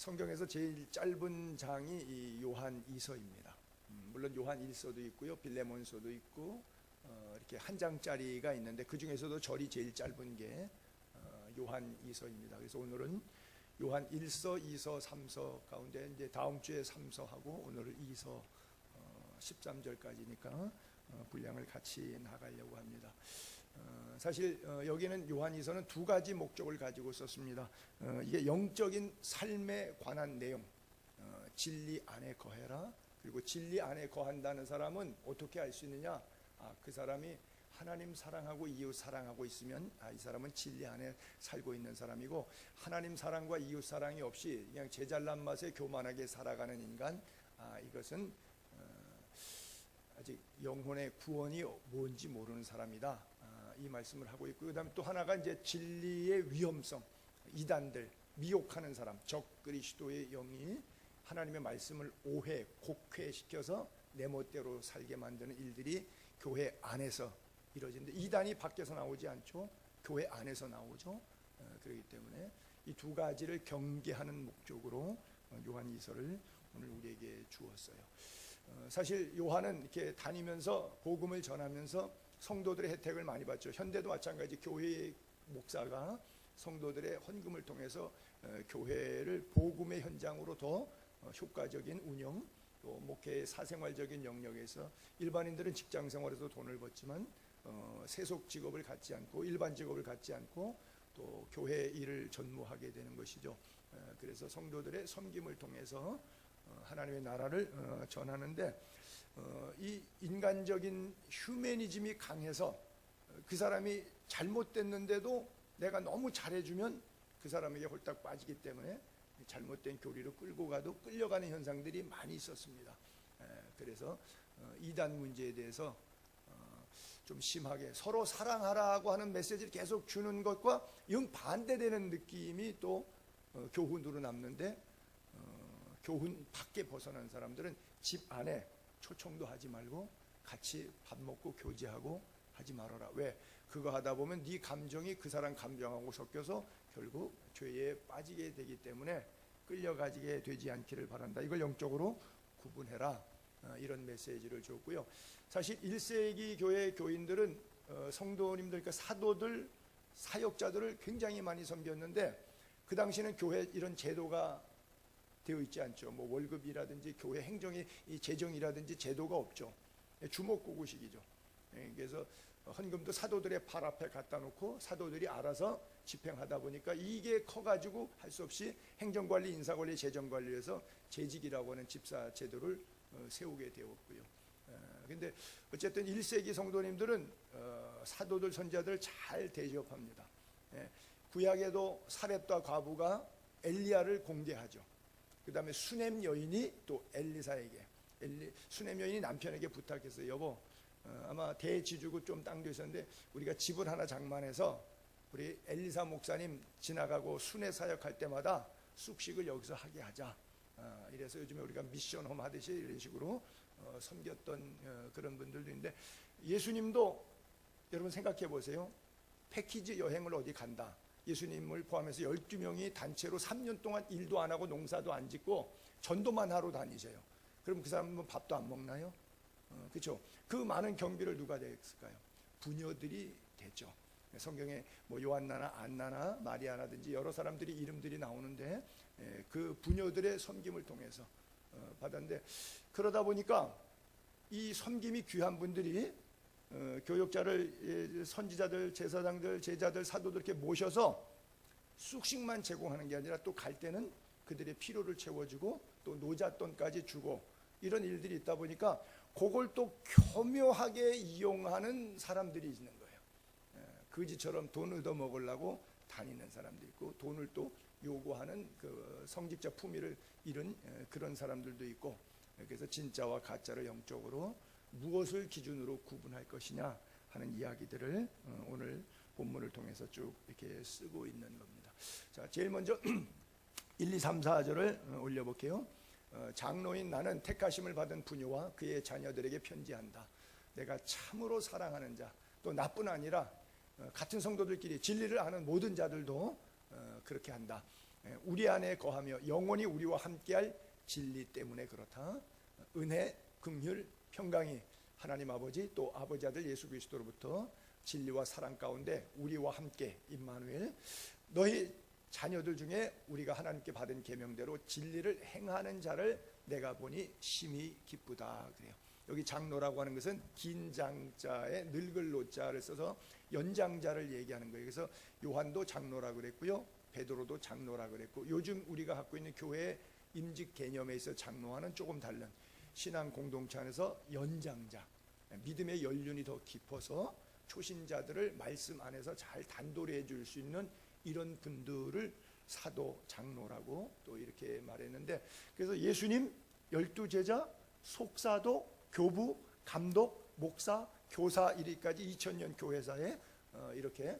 성경에서 제일 짧은 장이 이 요한 2서입니다. 물론 요한 1서도 있고요, 빌레몬서도 있고 이렇게 한 장짜리가 있는데 그 중에서도 절이 제일 짧은 게 요한 2서입니다. 그래서 오늘은 요한 1서, 2서, 3서 가운데 이제 다음 주에 3서하고 오늘 2서 13절까지니까 분량을 같이 나가려고 합니다. 사실 여기는 요한이서는 두 가지 목적을 가지고 썼습니다. 이게 영적인 삶에 관한 내용, 진리 안에 거해라. 그리고 진리 안에 거한다는 사람은 어떻게 알 수 있느냐? 그 사람이 하나님 사랑하고 이웃 사랑하고 있으면 이 사람은 진리 안에 살고 있는 사람이고, 하나님 사랑과 이웃 사랑이 없이 그냥 제 잘난 맛에 교만하게 살아가는 인간, 이것은 아직 영혼의 구원이 뭔지 모르는 사람이다. 이 말씀을 하고 있고, 그다음에 또 하나가 이제 진리의 위험성, 이단들, 미혹하는 사람, 적 그리스도의 영이 하나님의 말씀을 오해, 곡해시켜서 내 멋대로 살게 만드는 일들이 교회 안에서 이루어지는데, 이단이 밖에서 나오지 않죠. 교회 안에서 나오죠. 그렇기 때문에 이 두 가지를 경계하는 목적으로 요한 2서를 오늘 우리에게 주었어요. 사실 요한은 이렇게 다니면서 복음을 전하면서 성도들의 혜택을 많이 받죠. 현대도 마찬가지. 교회의 목사가 성도들의 헌금을 통해서 교회를 복음의 현장으로 더 효과적인 운영, 또 목회의 사생활적인 영역에서, 일반인들은 직장 생활에서 돈을 벌지만 세속 직업을 갖지 않고 일반 직업을 갖지 않고 또 교회 일을 전무하게 되는 것이죠. 그래서 성도들의 섬김을 통해서 하나님의 나라를 전하는데, 이 인간적인 휴머니즘이 강해서 그 사람이 잘못됐는데도 내가 너무 잘해주면 그 사람에게 홀딱 빠지기 때문에 잘못된 교리로 끌고 가도 끌려가는 현상들이 많이 있었습니다. 그래서 이단 문제에 대해서 좀 심하게 서로 사랑하라고 하는 메시지를 계속 주는 것과 영 반대되는 느낌이 또 교훈으로 남는데, 교훈 밖에 벗어난 사람들은 집 안에 초청도 하지 말고 같이 밥 먹고 교제하고 하지 말아라. 왜? 그거 하다 보면 네 감정이 그 사람 감정하고 섞여서 결국 죄에 빠지게 되기 때문에 끌려가지게 되지 않기를 바란다. 이걸 영적으로 구분해라. 이런 메시지를 줬고요. 사실 1세기 교회 교인들은 성도님들, 그러니까 사도들, 사역자들을 굉장히 많이 섬겼는데, 그 당시는 교회 이런 제도가 되어 있지 않죠. 뭐 월급이라든지 교회 행정이 재정이라든지 제도가 없죠. 주먹구구식이죠. 그래서 헌금도 사도들의 발 앞에 갖다 놓고 사도들이 알아서 집행하다 보니까 이게 커가지고 할 수 없이 행정관리, 인사관리, 재정관리에서 재직이라고 하는 집사 제도를 세우게 되었고요. 근데 어쨌든 1세기 성도님들은 사도들, 선지자들을 잘 대접합니다. 구약에도 사렙과 과부가 엘리야를 공개하죠. 그 다음에 수넴 여인이 또 엘리사에게, 수넴 여인이 남편에게 부탁했어요. 여보, 아마 대지주고 좀 땅도 있었는데 우리가 집을 하나 장만해서 우리 엘리사 목사님 지나가고 순회 사역할 때마다 숙식을 여기서 하게 하자. 이래서 요즘에 우리가 미션홈 하듯이 이런 식으로 섬겼던 그런 분들도 있는데, 예수님도 여러분 생각해 보세요. 패키지 여행을 어디 간다. 예수님을 포함해서 12명이 단체로 3년 동안 일도 안 하고 농사도 안 짓고 전도만 하러 다니세요. 그럼 그 사람은 밥도 안 먹나요? 그렇죠. 그 많은 경비를 누가 냈을까요? 부녀들이 됐죠. 성경에 뭐 요한나나 안나나 마리아라든지 여러 사람들이 이름들이 나오는데, 그 부녀들의 섬김을 통해서 받았는데, 그러다 보니까 이 섬김이 귀한 분들이 교역자를, 선지자들, 제사장들, 제자들, 사도들 이렇게 모셔서 숙식만 제공하는 게 아니라 또 갈 때는 그들의 필요를 채워주고 또 노잣돈까지 주고, 이런 일들이 있다 보니까 그걸 또 교묘하게 이용하는 사람들이 있는 거예요. 거지처럼 돈 얻어먹으려고 다니는 사람도 있고, 돈을 또 요구하는 그 성직자 품위를 잃은 그런 사람들도 있고, 그래서 진짜와 가짜를 영적으로 무엇을 기준으로 구분할 것이냐 하는 이야기들을 오늘 본문을 통해서 쭉 이렇게 쓰고 있는 겁니다. 자, 제일 먼저 1, 2, 3, 4절을 올려볼게요. 장로인 나는 택하심을 받은 부녀와 그의 자녀들에게 편지한다. 내가 참으로 사랑하는 자, 또 나뿐 아니라 같은 성도들끼리 진리를 아는 모든 자들도 그렇게 한다. 우리 안에 거하며 영원히 우리와 함께할 진리 때문에 그렇다. 은혜, 긍휼, 평강이 하나님 아버지 또 아버지 아들 예수 그리스도로부터 진리와 사랑 가운데 우리와 함께 임마누엘, 너희 자녀들 중에 우리가 하나님께 받은 계명대로 진리를 행하는 자를 내가 보니 심히 기쁘다 그래요. 여기 장로라고 하는 것은 긴 장자에 늙을 노자를 써서 연장자를 얘기하는 거예요. 그래서 요한도 장로라 그랬고요, 베드로도 장로라 그랬고, 요즘 우리가 갖고 있는 교회의 임직 개념에 있어 장로와는 조금 다른 신앙 공동체 안에서 연장자, 믿음의 연륜이 더 깊어서 초신자들을 말씀 안에서 잘 단도리해 줄 수 있는 이런 분들을 사도, 장로라고 또 이렇게 말했는데, 그래서 예수님 12제자, 속사도, 교부, 감독, 목사, 교사 이르기까지 2000년 교회사에 이렇게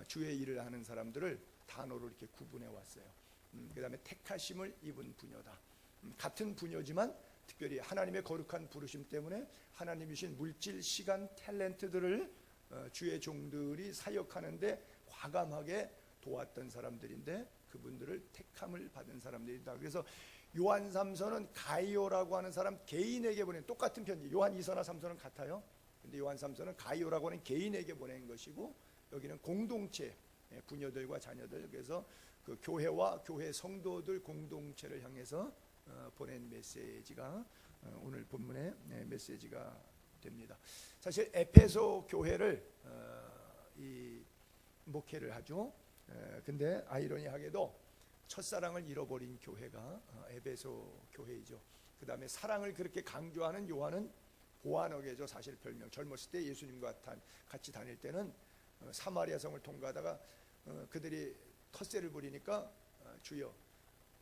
주의 일을 하는 사람들을 단어로 이렇게 구분해 왔어요. 그 다음에 택하심을 입은 부녀다. 같은 부녀지만 특별히 하나님의 거룩한 부르심 때문에 하나님이 주신 물질, 시간, 탤런트들을 주의 종들이 사역하는데 과감하게 도왔던 사람들인데 그분들을 택함을 받은 사람들이다. 그래서 요한 3서는 가이오라고 하는 사람 개인에게 보낸, 똑같은 편지, 요한 2서나 3서는 같아요. 근데 요한 3서는 가이오라고 하는 개인에게 보낸 것이고, 여기는 공동체, 부녀들과 자녀들, 그래서 그 교회와 교회 성도들 공동체를 향해서 보낸 메시지가 오늘 본문의 메시지가 됩니다. 사실 에페소 교회를 이 목회를 하죠. 근데 아이러니하게도 첫사랑을 잃어버린 교회가 에베소 교회이죠. 그 다음에 사랑을 그렇게 강조하는 요한은 보아너게죠. 사실 별명. 젊었을 때 예수님과 같이 다닐 때는 사마리아 성을 통과하다가 그들이 텃세를 부리니까 주여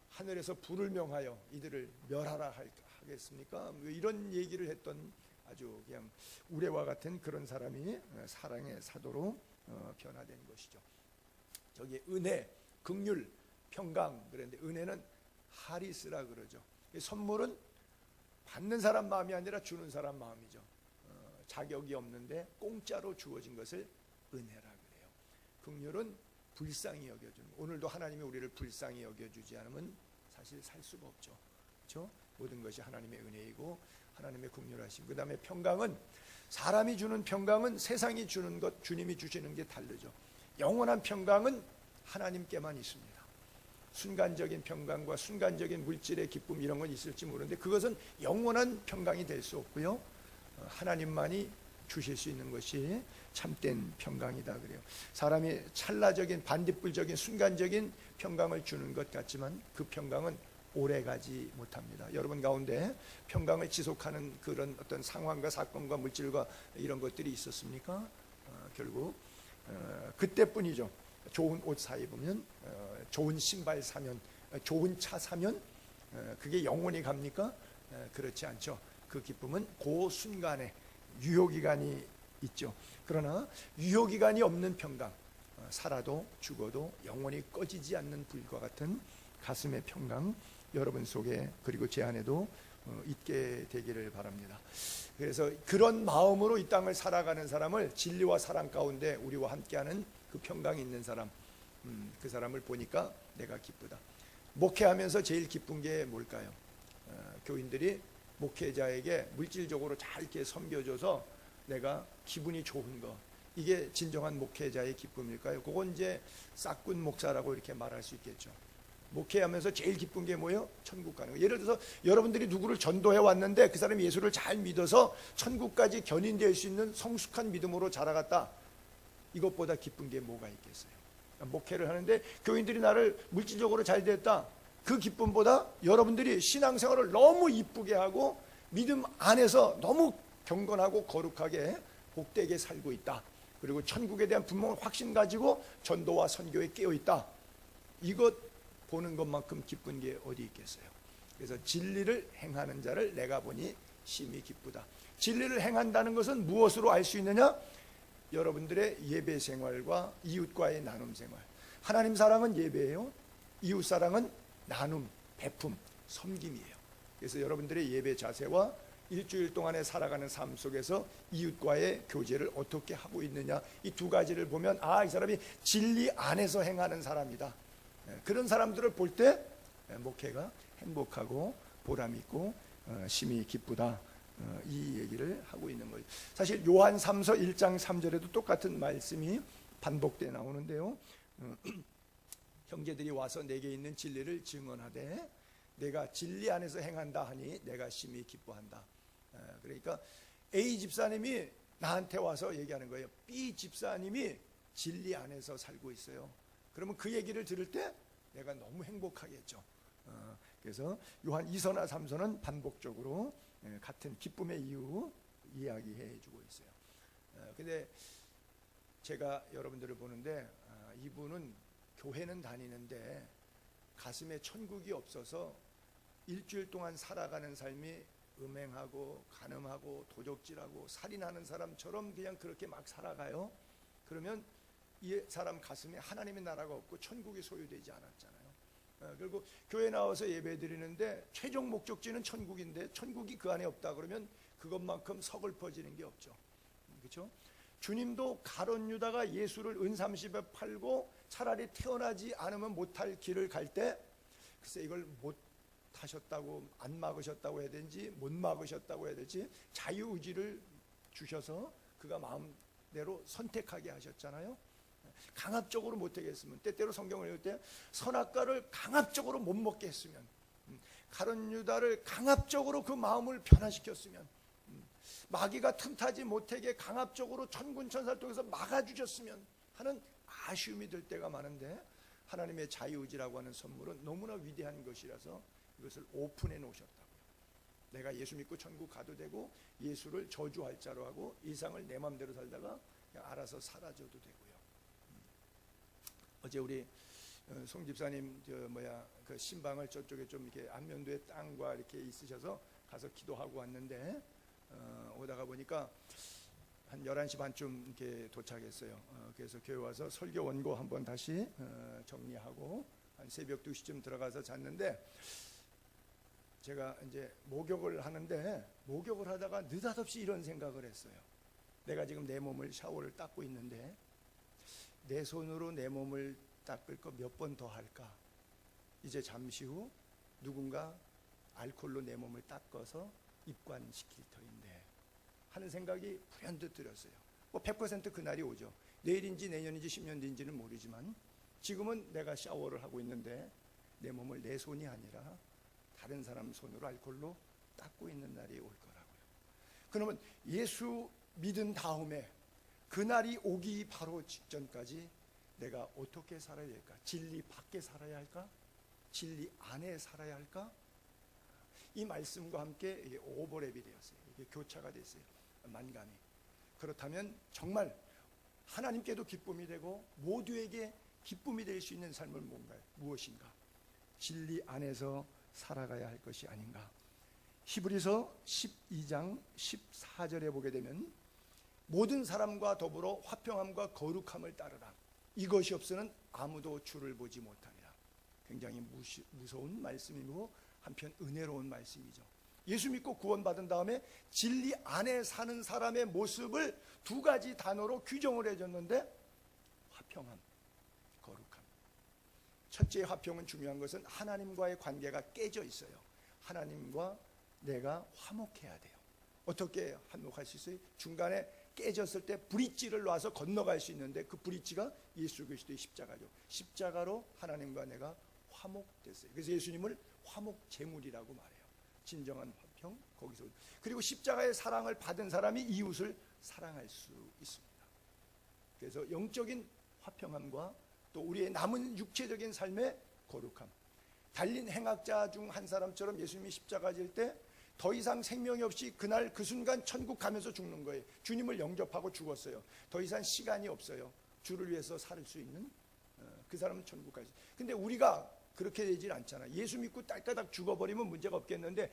하늘에서 불을 명하여 이들을 멸하라 하겠습니까? 이런 얘기를 했던 아주 그냥 우레와 같은 그런 사람이 사랑의 사도로 변화된 것이죠. 저기 은혜, 긍휼, 평강 그런데 은혜는 하리스라 그러죠. 선물은 받는 사람 마음이 아니라 주는 사람 마음이죠. 자격이 없는데 공짜로 주어진 것을 은혜라 그래요. 긍휼은 불쌍히 여겨주는, 오늘도 하나님이 우리를 불쌍히 여겨주지 않으면 사실 살 수가 없죠. 그렇죠? 모든 것이 하나님의 은혜이고 하나님의 긍휼하심. 그 다음에 평강은, 사람이 주는 평강은 세상이 주는 것, 주님이 주시는 게 다르죠. 영원한 평강은 하나님께만 있습니다. 순간적인 평강과 순간적인 물질의 기쁨 이런 건 있을지 모르는데 그것은 영원한 평강이 될 수 없고요, 하나님만이 주실 수 있는 것이 참된 평강이다 그래요. 사람이 찰나적인 반딧불적인 순간적인 평강을 주는 것 같지만 그 평강은 오래가지 못합니다. 여러분 가운데 평강을 지속하는 그런 어떤 상황과 사건과 물질과 이런 것들이 있었습니까? 결국 그때뿐이죠. 좋은 옷 사 입으면, 좋은 신발 사면, 좋은 차 사면 그게 영원히 갑니까? 그렇지 않죠. 그 기쁨은 그 순간에 유효기간이 있죠. 그러나 유효기간이 없는 평강, 살아도 죽어도 영원히 꺼지지 않는 불과 같은 가슴의 평강, 여러분 속에 그리고 제 안에도 있게 되기를 바랍니다. 그래서 그런 마음으로 이 땅을 살아가는 사람을, 진리와 사랑 가운데 우리와 함께하는 그 평강이 있는 사람, 그 사람을 보니까 내가 기쁘다. 목회하면서 제일 기쁜 게 뭘까요? 교인들이 목회자에게 물질적으로 잘 이렇게 섬겨줘서 내가 기분이 좋은 거, 이게 진정한 목회자의 기쁨일까요? 그건 이제 싹군 목사라고 이렇게 말할 수 있겠죠. 목회하면서 제일 기쁜 게 뭐예요? 천국 가는 거. 예를 들어서 여러분들이 누구를 전도해 왔는데 그 사람이 예수를 잘 믿어서 천국까지 견인될 수 있는 성숙한 믿음으로 자라갔다. 이것보다 기쁜 게 뭐가 있겠어요? 목회를 하는데 교인들이 나를 물질적으로 잘 됐다. 그 기쁨보다 여러분들이 신앙생활을 너무 이쁘게 하고 믿음 안에서 너무 경건하고 거룩하게 복되게 살고 있다. 그리고 천국에 대한 분명한 확신 가지고 전도와 선교에 깨어 있다. 이것 보는 것만큼 기쁜 게 어디 있겠어요? 그래서 진리를 행하는 자를 내가 보니 심히 기쁘다. 진리를 행한다는 것은 무엇으로 알 수 있느냐? 여러분들의 예배 생활과 이웃과의 나눔 생활. 하나님 사랑은 예배예요. 이웃 사랑은 나눔, 베품, 섬김이에요. 그래서 여러분들의 예배 자세와 일주일 동안에 살아가는 삶 속에서 이웃과의 교제를 어떻게 하고 있느냐, 이 두 가지를 보면 이 사람이 진리 안에서 행하는 사람이다. 그런 사람들을 볼 때 목회가 행복하고 보람 있고 심히 기쁘다. 이 얘기를 하고 있는 거예요. 사실 요한 3서 1장 3절에도 똑같은 말씀이 반복돼 나오는데요. 형제들이 와서 내게 있는 진리를 증언하되 내가 진리 안에서 행한다 하니 내가 심히 기뻐한다. 그러니까 A 집사님이 나한테 와서 얘기하는 거예요. B 집사님이 진리 안에서 살고 있어요. 그러면 그 얘기를 들을 때 내가 너무 행복하겠죠. 그래서 요한 2서나 3서는 반복적으로 같은 기쁨의 이유 이야기해 주고 있어요. 근데 제가 여러분들을 보는데 이분은 교회는 다니는데 가슴에 천국이 없어서 일주일 동안 살아가는 삶이 음행하고 간음하고 도적질하고 살인하는 사람처럼 그냥 그렇게 막 살아가요. 그러면 이 사람 가슴에 하나님의 나라가 없고 천국이 소유되지 않았잖아요. 그리고 교회 나와서 예배 드리는데 최종 목적지는 천국인데 천국이 그 안에 없다 그러면 그것만큼 서글퍼지는 게 없죠. 그렇죠? 주님도 가룟 유다가 예수를 은 30에 팔고 차라리 태어나지 않으면 못할 길을 갈 때 글쎄 이걸 못 하셨다고 안 막으셨다고 해야 되는지 못 막으셨다고 해야 될지 자유의지를 주셔서 그가 마음대로 선택하게 하셨잖아요. 강압적으로 못하겠으면 때때로 성경을 읽을 때 선악과를 강압적으로 못 먹게 했으면 가룟 유다를 강압적으로 그 마음을 변화시켰으면 마귀가 틈타지 못하게 강압적으로 천군 천사를 통해서 막아주셨으면 하는 아쉬움이 들 때가 많은데 하나님의 자유의지라고 하는 선물은 너무나 위대한 것이라서 이것을 오픈해 놓으셨다고요. 내가 예수 믿고 천국 가도 되고 예수를 저주할 자로 하고 이 세상을 내 마음대로 살다가 그냥 알아서 사라져도 되고요. 어제 우리 송 집사님 그 신방을 저쪽에 좀 이렇게 안면도에 땅과 이렇게 있으셔서 가서 기도하고 왔는데 오다가 보니까 한 11시 반쯤 이렇게 도착했어요. 그래서 교회 와서 설교 원고 한번 다시 정리하고 한 새벽 2시쯤 들어가서 잤는데 제가 이제 목욕을 하는데 목욕을 하다가 느닷없이 이런 생각을 했어요. 내가 지금 내 몸을 샤워를 닦고 있는데 내 손으로 내 몸을 닦을 거 몇 번 더 할까? 이제 잠시 후 누군가 알코올로 내 몸을 닦아서 입관시킬 터인데 하는 생각이 불현듯 들었어요. 뭐 100% 그날이 오죠. 내일인지 내년인지 10년 뒤인지는 모르지만 지금은 내가 샤워를 하고 있는데 내 몸을 내 손이 아니라 다른 사람 손으로 알코올로 닦고 있는 날이 올 거라고요. 그러면 예수 믿은 다음에 그날이 오기 바로 직전까지 내가 어떻게 살아야 할까? 진리 밖에 살아야 할까? 진리 안에 살아야 할까? 이 말씀과 함께 이게 오버랩이 되었어요. 이게 교차가 됐어요. 만감이. 그렇다면 정말 하나님께도 기쁨이 되고 모두에게 기쁨이 될 수 있는 삶은 뭔가요? 무엇인가? 진리 안에서 살아가야 할 것이 아닌가? 히브리서 12장 14절에 보게 되면 모든 사람과 더불어 화평함과 거룩함을 따르라. 이것이 없으면 아무도 주를 보지 못하리라. 굉장히 무서운 말씀이고 한편 은혜로운 말씀이죠. 예수 믿고 구원받은 다음에 진리 안에 사는 사람의 모습을 두 가지 단어로 규정을 해줬는데 화평함, 거룩함. 첫째 화평은 중요한 것은 하나님과의 관계가 깨져 있어요. 하나님과 내가 화목해야 돼요. 어떻게 화목할 수 있어요? 중간에 깨졌을 때 브릿지를 놔서 건너갈 수 있는데 그 브릿지가 예수 그리스도의 십자가죠. 십자가로 하나님과 내가 화목됐어요. 그래서 예수님을 화목제물이라고 말해요. 진정한 화평 거기서. 그리고 십자가의 사랑을 받은 사람이 이웃을 사랑할 수 있습니다. 그래서 영적인 화평함과 또 우리의 남은 육체적인 삶의 거룩함. 달린 행악자 중 한 사람처럼 예수님이 십자가 질 때 더 이상 생명이 없이 그날 그 순간 천국 가면서 죽는 거예요. 주님을 영접하고 죽었어요. 더 이상 시간이 없어요. 주를 위해서 살 수 있는 그 사람은 천국 가지. 근데 우리가 그렇게 되질 않잖아. 예수 믿고 딸까닥 죽어버리면 문제가 없겠는데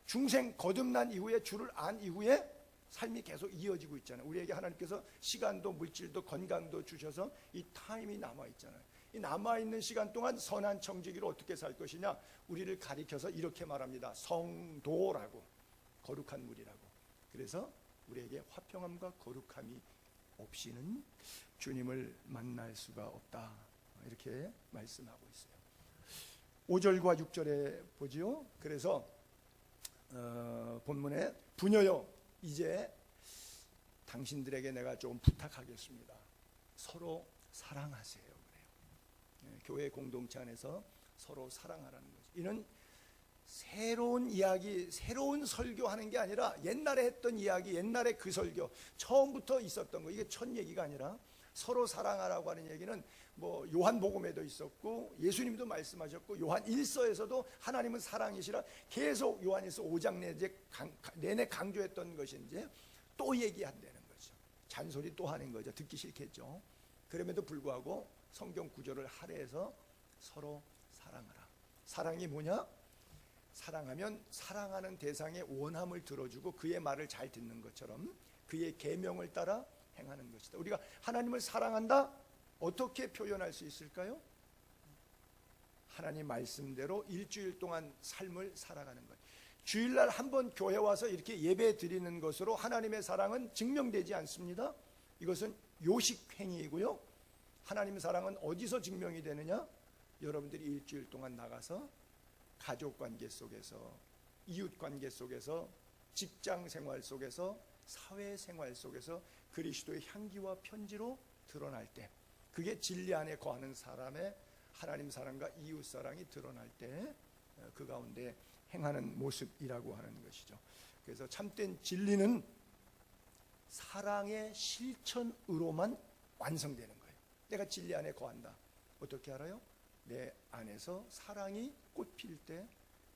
중생 거듭난 이후에 주를 안 이후에 삶이 계속 이어지고 있잖아요. 우리에게 하나님께서 시간도 물질도 건강도 주셔서 이 타임이 남아있잖아요. 이 남아있는 시간 동안 선한 청지기로 어떻게 살 것이냐, 우리를 가리켜서 이렇게 말합니다. 성도라고, 거룩한 물이라고. 그래서 우리에게 화평함과 거룩함이 없이는 주님을 만날 수가 없다, 이렇게 말씀하고 있어요. 5절과 6절에 보지요. 그래서 본문에 부녀여 이제 당신들에게 내가 조금 부탁하겠습니다. 서로 사랑하세요. 그래요. 교회 공동체 안에서 서로 사랑하라는 거죠. 이는 새로운 이야기, 새로운 설교하는 게 아니라 옛날에 했던 이야기, 옛날에 그 설교, 처음부터 있었던 거, 이게 첫 얘기가 아니라 서로 사랑하라고 하는 얘기는 뭐 요한복음에도 있었고 예수님도 말씀하셨고 요한 1서에서도 하나님은 사랑이시라 계속 요한일서 5장 내내 강조했던 것이 이제 또 얘기한다는 거죠. 잔소리 또 하는 거죠. 듣기 싫겠죠. 그럼에도 불구하고 성경 구절을 할애해서 서로 사랑하라. 사랑이 뭐냐? 사랑하면 사랑하는 대상의 원함을 들어주고 그의 말을 잘 듣는 것처럼 그의 계명을 따라 행하는 것이다. 우리가 하나님을 사랑한다? 어떻게 표현할 수 있을까요? 하나님 말씀대로 일주일 동안 삶을 살아가는 것. 주일날 한번 교회 와서 이렇게 예배 드리는 것으로 하나님의 사랑은 증명되지 않습니다. 이것은 요식행위이고요. 하나님의 사랑은 어디서 증명이 되느냐? 여러분들이 일주일 동안 나가서 가족관계 속에서, 이웃관계 속에서, 직장생활 속에서, 사회생활 속에서 그리스도의 향기와 편지로 드러날 때, 그게 진리 안에 거하는 사람의 하나님 사랑과 이웃 사랑이 드러날 때 그 가운데 행하는 모습이라고 하는 것이죠. 그래서 참된 진리는 사랑의 실천으로만 완성되는 거예요. 내가 진리 안에 거한다. 어떻게 알아요? 내 안에서 사랑이 꽃필 때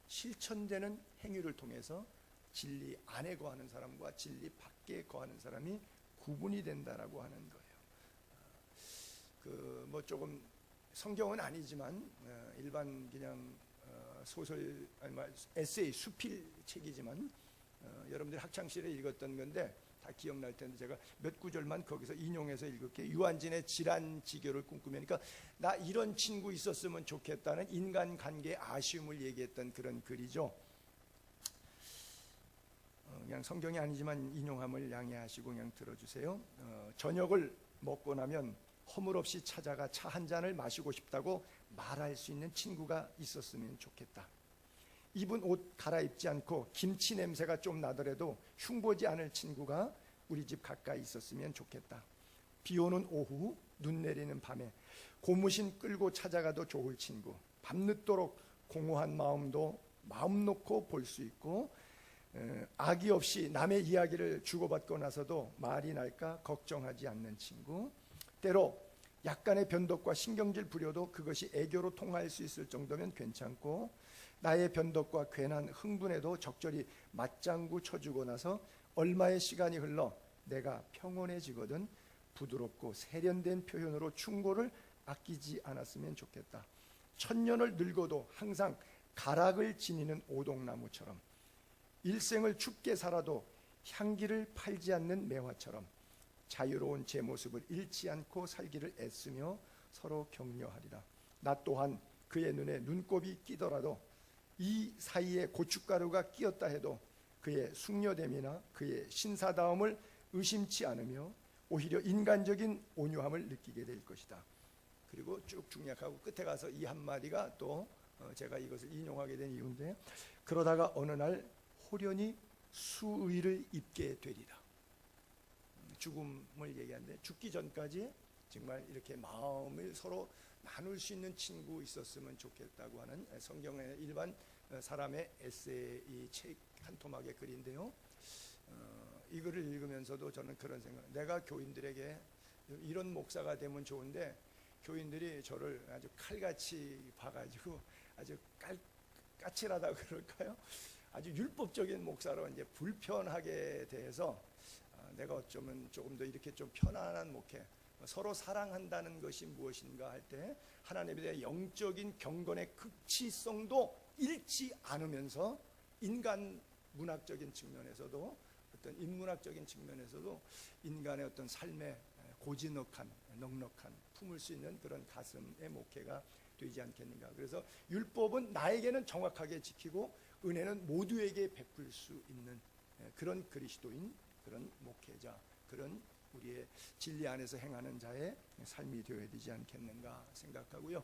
실천되는 행위를 통해서 진리 안에 거하는 사람과 진리 밖에 거하는 사람이 구분이 된다라고 하는 거예요. 뭐 조금 성경은 아니지만 일반 그냥 소설 아니 에세이 수필 책이지만 여러분들 학창 시절에 읽었던 건데 다 기억날 텐데 제가 몇 구절만 거기서 인용해서 읽을게요. 유한진의 질환지교를 꿈꾸면, 그러니까 나 이런 친구 있었으면 좋겠다는 인간관계의 아쉬움을 얘기했던 그런 글이죠. 그냥 성경이 아니지만 인용함을 양해하시고 그냥 들어주세요. 저녁을 먹고 나면 허물없이 찾아가 차 한 잔을 마시고 싶다고 말할 수 있는 친구가 있었으면 좋겠다. 입은 옷 갈아입지 않고 김치 냄새가 좀 나더라도 흉보지 않을 친구가 우리 집 가까이 있었으면 좋겠다. 비 오는 오후, 눈 내리는 밤에 고무신 끌고 찾아가도 좋을 친구. 밤늦도록 공허한 마음도 마음 놓고 볼 수 있고, 악의 없이 남의 이야기를 주고받고 나서도 말이 날까 걱정하지 않는 친구. 때로 약간의 변덕과 신경질 부려도 그것이 애교로 통할 수 있을 정도면 괜찮고, 나의 변덕과 괜한 흥분에도 적절히 맞장구 쳐주고 나서 얼마의 시간이 흘러 내가 평온해지거든 부드럽고 세련된 표현으로 충고를 아끼지 않았으면 좋겠다. 천년을 늙어도 항상 가락을 지니는 오동나무처럼, 일생을 춥게 살아도 향기를 팔지 않는 매화처럼 자유로운 제 모습을 잃지 않고 살기를 애쓰며 서로 격려하리라. 나 또한 그의 눈에 눈곱이 끼더라도, 이 사이에 고춧가루가 끼었다 해도 그의 숙녀됨이나 그의 신사다움을 의심치 않으며 오히려 인간적인 온유함을 느끼게 될 것이다. 그리고 쭉 중략하고 끝에 가서 이 한마디가 또 제가 이것을 인용하게 된 이유인데, 그러다가 어느 날 호련히 수의를 입게 되리라. 죽음을 얘기하는데 죽기 전까지 정말 이렇게 마음을 서로 나눌 수 있는 친구 있었으면 좋겠다고 하는 성경의 일반 사람의 에세이 책 한 토막의 글인데요. 이 글을 읽으면서도 저는 그런 생각, 내가 교인들에게 이런 목사가 되면 좋은데 교인들이 저를 아주 칼같이 봐가지고 아주 까칠하다 그럴까요? 아주 율법적인 목사로 이제 불편하게 대해서 내가 어쩌면 조금 더 이렇게 좀 편안한 목회, 서로 사랑한다는 것이 무엇인가 할 때 하나님에 대한 영적인 경건의 극치성도 잃지 않으면서 인간 문학적인 측면에서도 어떤 인문학적인 측면에서도 인간의 어떤 삶에 고즈넉한 넉넉한 품을 수 있는 그런 가슴의 목회가 되지 않겠는가. 그래서 율법은 나에게는 정확하게 지키고 은혜는 모두에게 베풀 수 있는 그런 그리스도인, 그런 목회자, 그런 우리의 진리 안에서 행하는 자의 삶이 되어야 되지 않겠는가 생각하고요.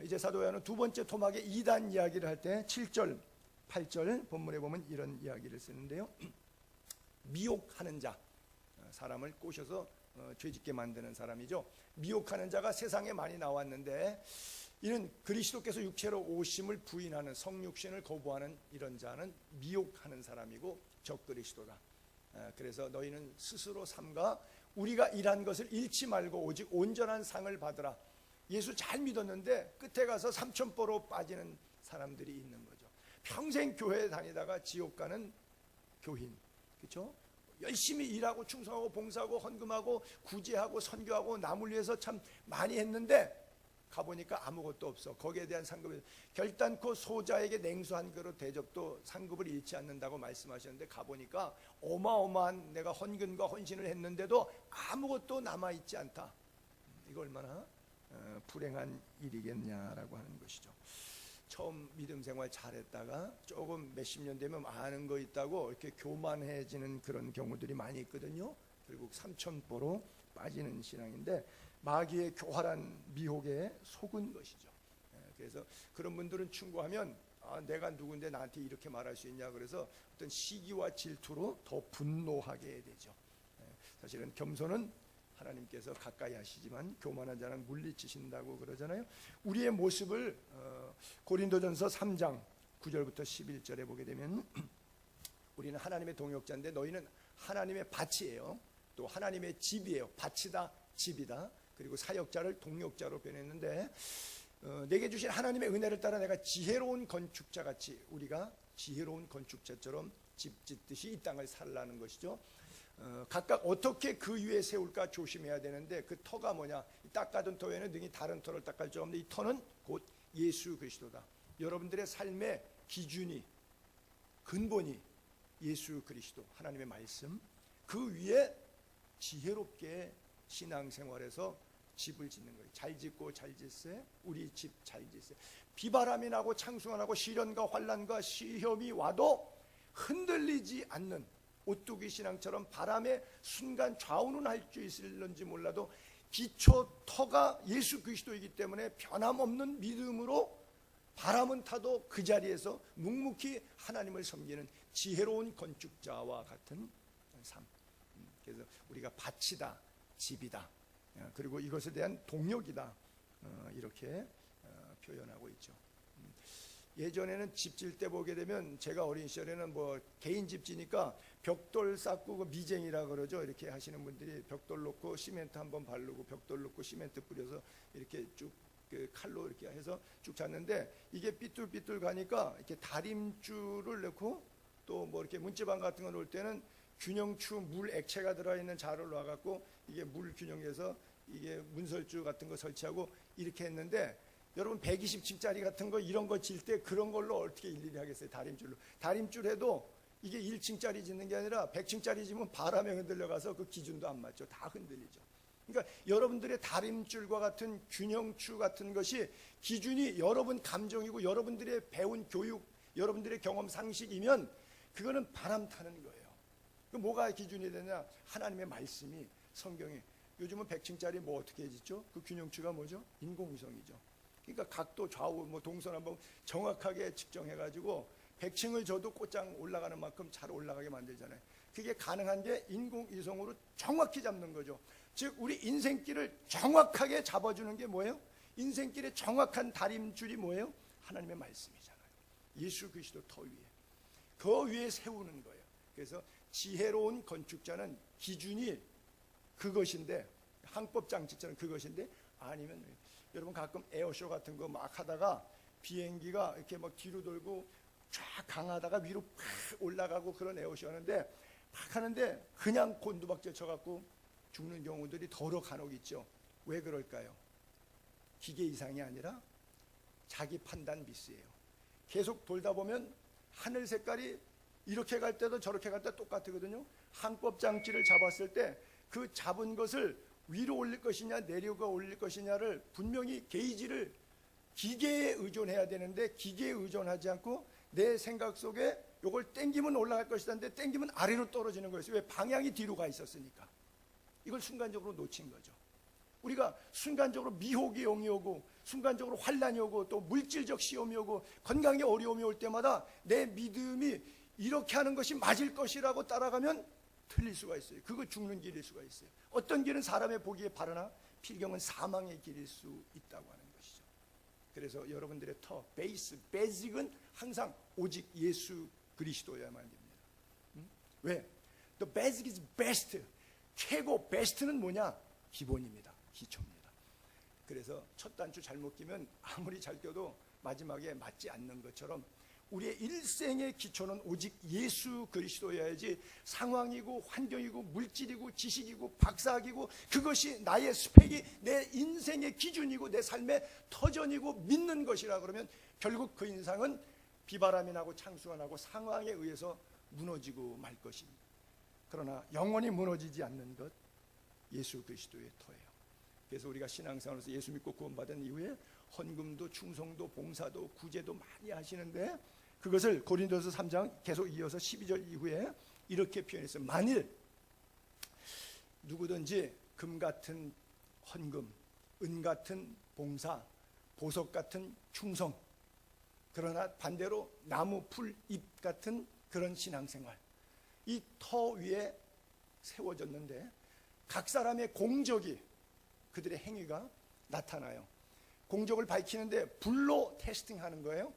이제 사도 요한은 두 번째 토막의 이단 이야기를 할 때 7절 8절 본문에 보면 이런 이야기를 쓰는데요. 미혹하는 자, 사람을 꼬셔서 죄짓게 만드는 사람이죠. 미혹하는 자가 세상에 많이 나왔는데 이는 그리스도께서 육체로 오심을 부인하는, 성육신을 거부하는 이런 자는 미혹하는 사람이고 적그리스도다. 그래서 너희는 스스로 삼가 우리가 일한 것을 잃지 말고 오직 온전한 상을 받으라. 예수 잘 믿었는데 끝에 가서 삼천포로 빠지는 사람들이 있는 거죠. 평생 교회 다니다가 지옥 가는 교인, 그렇죠? 열심히 일하고 충성하고 봉사하고 헌금하고 구제하고 선교하고 남을 위해서 참 많이 했는데 가보니까 아무것도 없어. 거기에 대한 상급이 결단코 소자에게 냉수 한 그릇 대접도 상급을 잃지 않는다고 말씀하셨는데 가보니까 어마어마한 내가 헌금과 헌신을 했는데도 아무것도 남아있지 않다. 이거 얼마나 불행한 일이겠냐라고 하는 것이죠. 처음 믿음 생활 잘했다가 조금 몇십 년 되면 아는 거 있다고 이렇게 교만해지는 그런 경우들이 많이 있거든요. 결국 삼천포로 빠지는 신앙인데 마귀의 교활한 미혹에 속은 것이죠. 그래서 그런 분들은 충고하면 내가 누군데 나한테 이렇게 말할 수 있냐, 그래서 어떤 시기와 질투로 더 분노하게 되죠. 사실은 겸손은 하나님께서 가까이 하시지만 교만한 자는 물리치신다고 그러잖아요. 우리의 모습을 고린도전서 3장 9절부터 11절에 보게 되면 우리는 하나님의 동역자인데 너희는 하나님의 밭이에요. 또 하나님의 집이에요. 밭이다, 집이다. 그리고 사역자를 동역자로 변했는데 내게 주신 하나님의 은혜를 따라 내가 지혜로운 건축자같이, 우리가 지혜로운 건축자처럼 집 짓듯이 이 땅을 살라는 것이죠. 각각 어떻게 그 위에 세울까 조심해야 되는데 그 터가 뭐냐? 닦아둔 터에는 능히 다른 터를 닦을 줄 없는데 이 터는 곧 예수 그리스도다. 여러분들의 삶의 기준이, 근본이 예수 그리스도, 하나님의 말씀, 그 위에 지혜롭게 신앙생활에서 집을 짓는 거예요. 잘 짓고 잘 짓세, 우리 집 잘 짓세. 비바람이 나고 창수가 시련과 환난과 시험이 와도 흔들리지 않는 오뚜기 신앙처럼 바람에 순간 좌우는 할 수 있을런지 몰라도 기초 터가 예수 그리스도이기 때문에 변함없는 믿음으로 바람은 타도 그 자리에서 묵묵히 하나님을 섬기는 지혜로운 건축자와 같은 삶. 그래서 우리가 밭이다, 집이다, 그리고 이것에 대한 동력이다, 이렇게 표현하고 있죠. 예전에는 집 질 때 보게 되면 제가 어린 시절에는 뭐 개인 집 지니까 벽돌 쌓고 그 미쟁이라 그러죠. 이렇게 하시는 분들이 벽돌 놓고 시멘트 한번 바르고 벽돌 놓고 시멘트 뿌려서 이렇게 쭉 칼로 이렇게 해서 쭉 잤는데 이게 삐뚤삐뚤 가니까 이렇게 다림줄을 넣고 또 뭐 이렇게 문지방 같은 거 놓을 때는 균형추 물 액체가 들어있는 자를 놔갖고 이게 물 균형해서 이게 문설주 같은 거 설치하고 이렇게 했는데 여러분 120층짜리 같은 거 이런 거 질 때 그런 걸로 어떻게 일일이 하겠어요? 다림줄로. 다림줄 해도 이게 1층짜리 짓는 게 아니라 100층짜리 지면 바람에 흔들려가서 그 기준도 안 맞죠. 다 흔들리죠. 그러니까 여러분들의 다림줄과 같은 균형추 같은 것이 기준이 여러분 감정이고 여러분들의 배운 교육, 여러분들의 경험 상식이면 그거는 바람 타는 거예요. 그 뭐가 기준이 되냐? 하나님의 말씀이, 성경이. 요즘은 100층짜리 뭐 어떻게 짓죠? 그 균형추가 뭐죠? 인공위성이죠. 그러니까 각도 좌우 뭐 동서남북 정확하게 측정해가지고 100층을 줘도 꽃장 올라가는 만큼 잘 올라가게 만들잖아요. 그게 가능한 게 인공위성으로 정확히 잡는 거죠. 즉 우리 인생길을 정확하게 잡아주는 게 뭐예요? 인생길의 정확한 다림줄이 뭐예요? 하나님의 말씀이잖아요. 예수 그리스도 터 위에, 그 위에 세우는 거예요. 그래서 지혜로운 건축자는 기준이 그것인데, 항법장치처럼 그것인데, 아니면 여러분 가끔 에어쇼 같은 거 막 하다가 비행기가 이렇게 막 뒤로 돌고 쫙 강하다가 위로 팍 올라가고 그런 에어쇼 하는데 팍 하는데 그냥 곤두박질 쳐갖고 죽는 경우들이 더러 간혹 있죠. 왜 그럴까요? 기계 이상이 아니라 자기 판단 미스예요. 계속 돌다 보면 하늘 색깔이 이렇게 갈 때도 저렇게 갈 때 똑같거든요. 항법장치를 잡았을 때 그 잡은 것을 위로 올릴 것이냐 내려가 올릴 것이냐를 분명히 게이지를 기계에 의존해야 되는데 기계에 의존하지 않고 내 생각 속에 이걸 땡기면 올라갈 것이다는데 땡기면 아래로 떨어지는 거예요. 왜? 방향이 뒤로 가 있었으니까. 이걸 순간적으로 놓친 거죠. 우리가 순간적으로 미혹이 영이 오고 순간적으로 환난이 오고 또 물질적 시험이 오고 건강에 어려움이 올 때마다 내 믿음이 이렇게 하는 것이 맞을 것이라고 따라가면 틀릴 수가 있어요. 그거 죽는 길일 수가 있어요. 어떤 길은 사람의 보기에 바르나 필경은 사망의 길일 수 있다고 하는 것이죠. 그래서 여러분들의 베이직은 항상 오직 예수 그리스도여야만 됩니다. 왜? The basic is best. 최고 베스트는 뭐냐? 기본입니다. 기초입니다. 그래서 첫 단추 잘못 끼면 아무리 잘 껴도 마지막에 맞지 않는 것처럼 우리의 일생의 기초는 오직 예수 그리스도여야지 상황이고 환경이고 물질이고 지식이고 박사학이고 그것이 나의 스펙이 내 인생의 기준이고 내 삶의 터전이고 믿는 것이라 그러면 결국 그 인상은 비바람이 나고 창수가 나고 상황에 의해서 무너지고 말 것입니다. 그러나 영원히 무너지지 않는 것 예수 그리스도의 터예요. 그래서 우리가 신앙생활에서 예수 믿고 구원받은 이후에 헌금도 충성도 봉사도 구제도 많이 하시는데 그것을 고린도서 3장 계속 이어서 12절 이후에 이렇게 표현했어요. 만일 누구든지 금 같은 헌금, 은 같은 봉사, 보석 같은 충성, 그러나 반대로 나무, 풀, 잎 같은 그런 신앙생활, 이 터 위에 세워졌는데 각 사람의 공적이 그들의 행위가 나타나요. 공적을 밝히는데 불로 테스팅하는 거예요.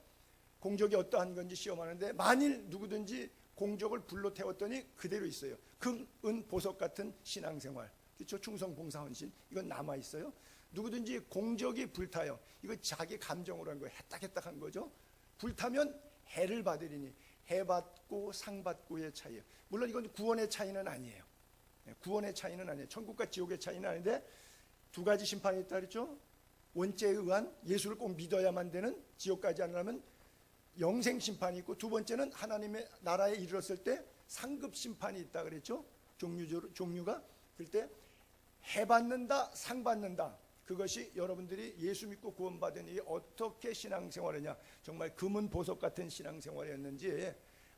공적이 어떠한 건지 시험하는데 만일 누구든지 공적을 불로 태웠더니 그대로 있어요. 금, 은, 보석 같은 신앙생활, 그렇죠? 충성, 봉사, 헌신 이건 남아 있어요. 누구든지 공적이 불타요. 이거 자기 감정으로 한 거예요. 해딱해딱한 거죠. 불타면 해를 받으리니 해 받고 상 받고의 차이예요. 물론 이건 구원의 차이는 아니에요. 구원의 차이는 아니에요. 천국과 지옥의 차이는 아닌데 두 가지 심판이 있다 그랬죠. 원죄에 의한 예수를 꼭 믿어야만 되는 지옥까지 안 가면 영생 심판이 있고 두 번째는 하나님의 나라에 이르렀을 때 상급 심판이 있다 그랬죠. 종류가 그럴 때 해 받는다 상 받는다. 그것이 여러분들이 예수 믿고 구원받은 이 어떻게 신앙생활이냐, 정말 금은 보석 같은 신앙생활이었는지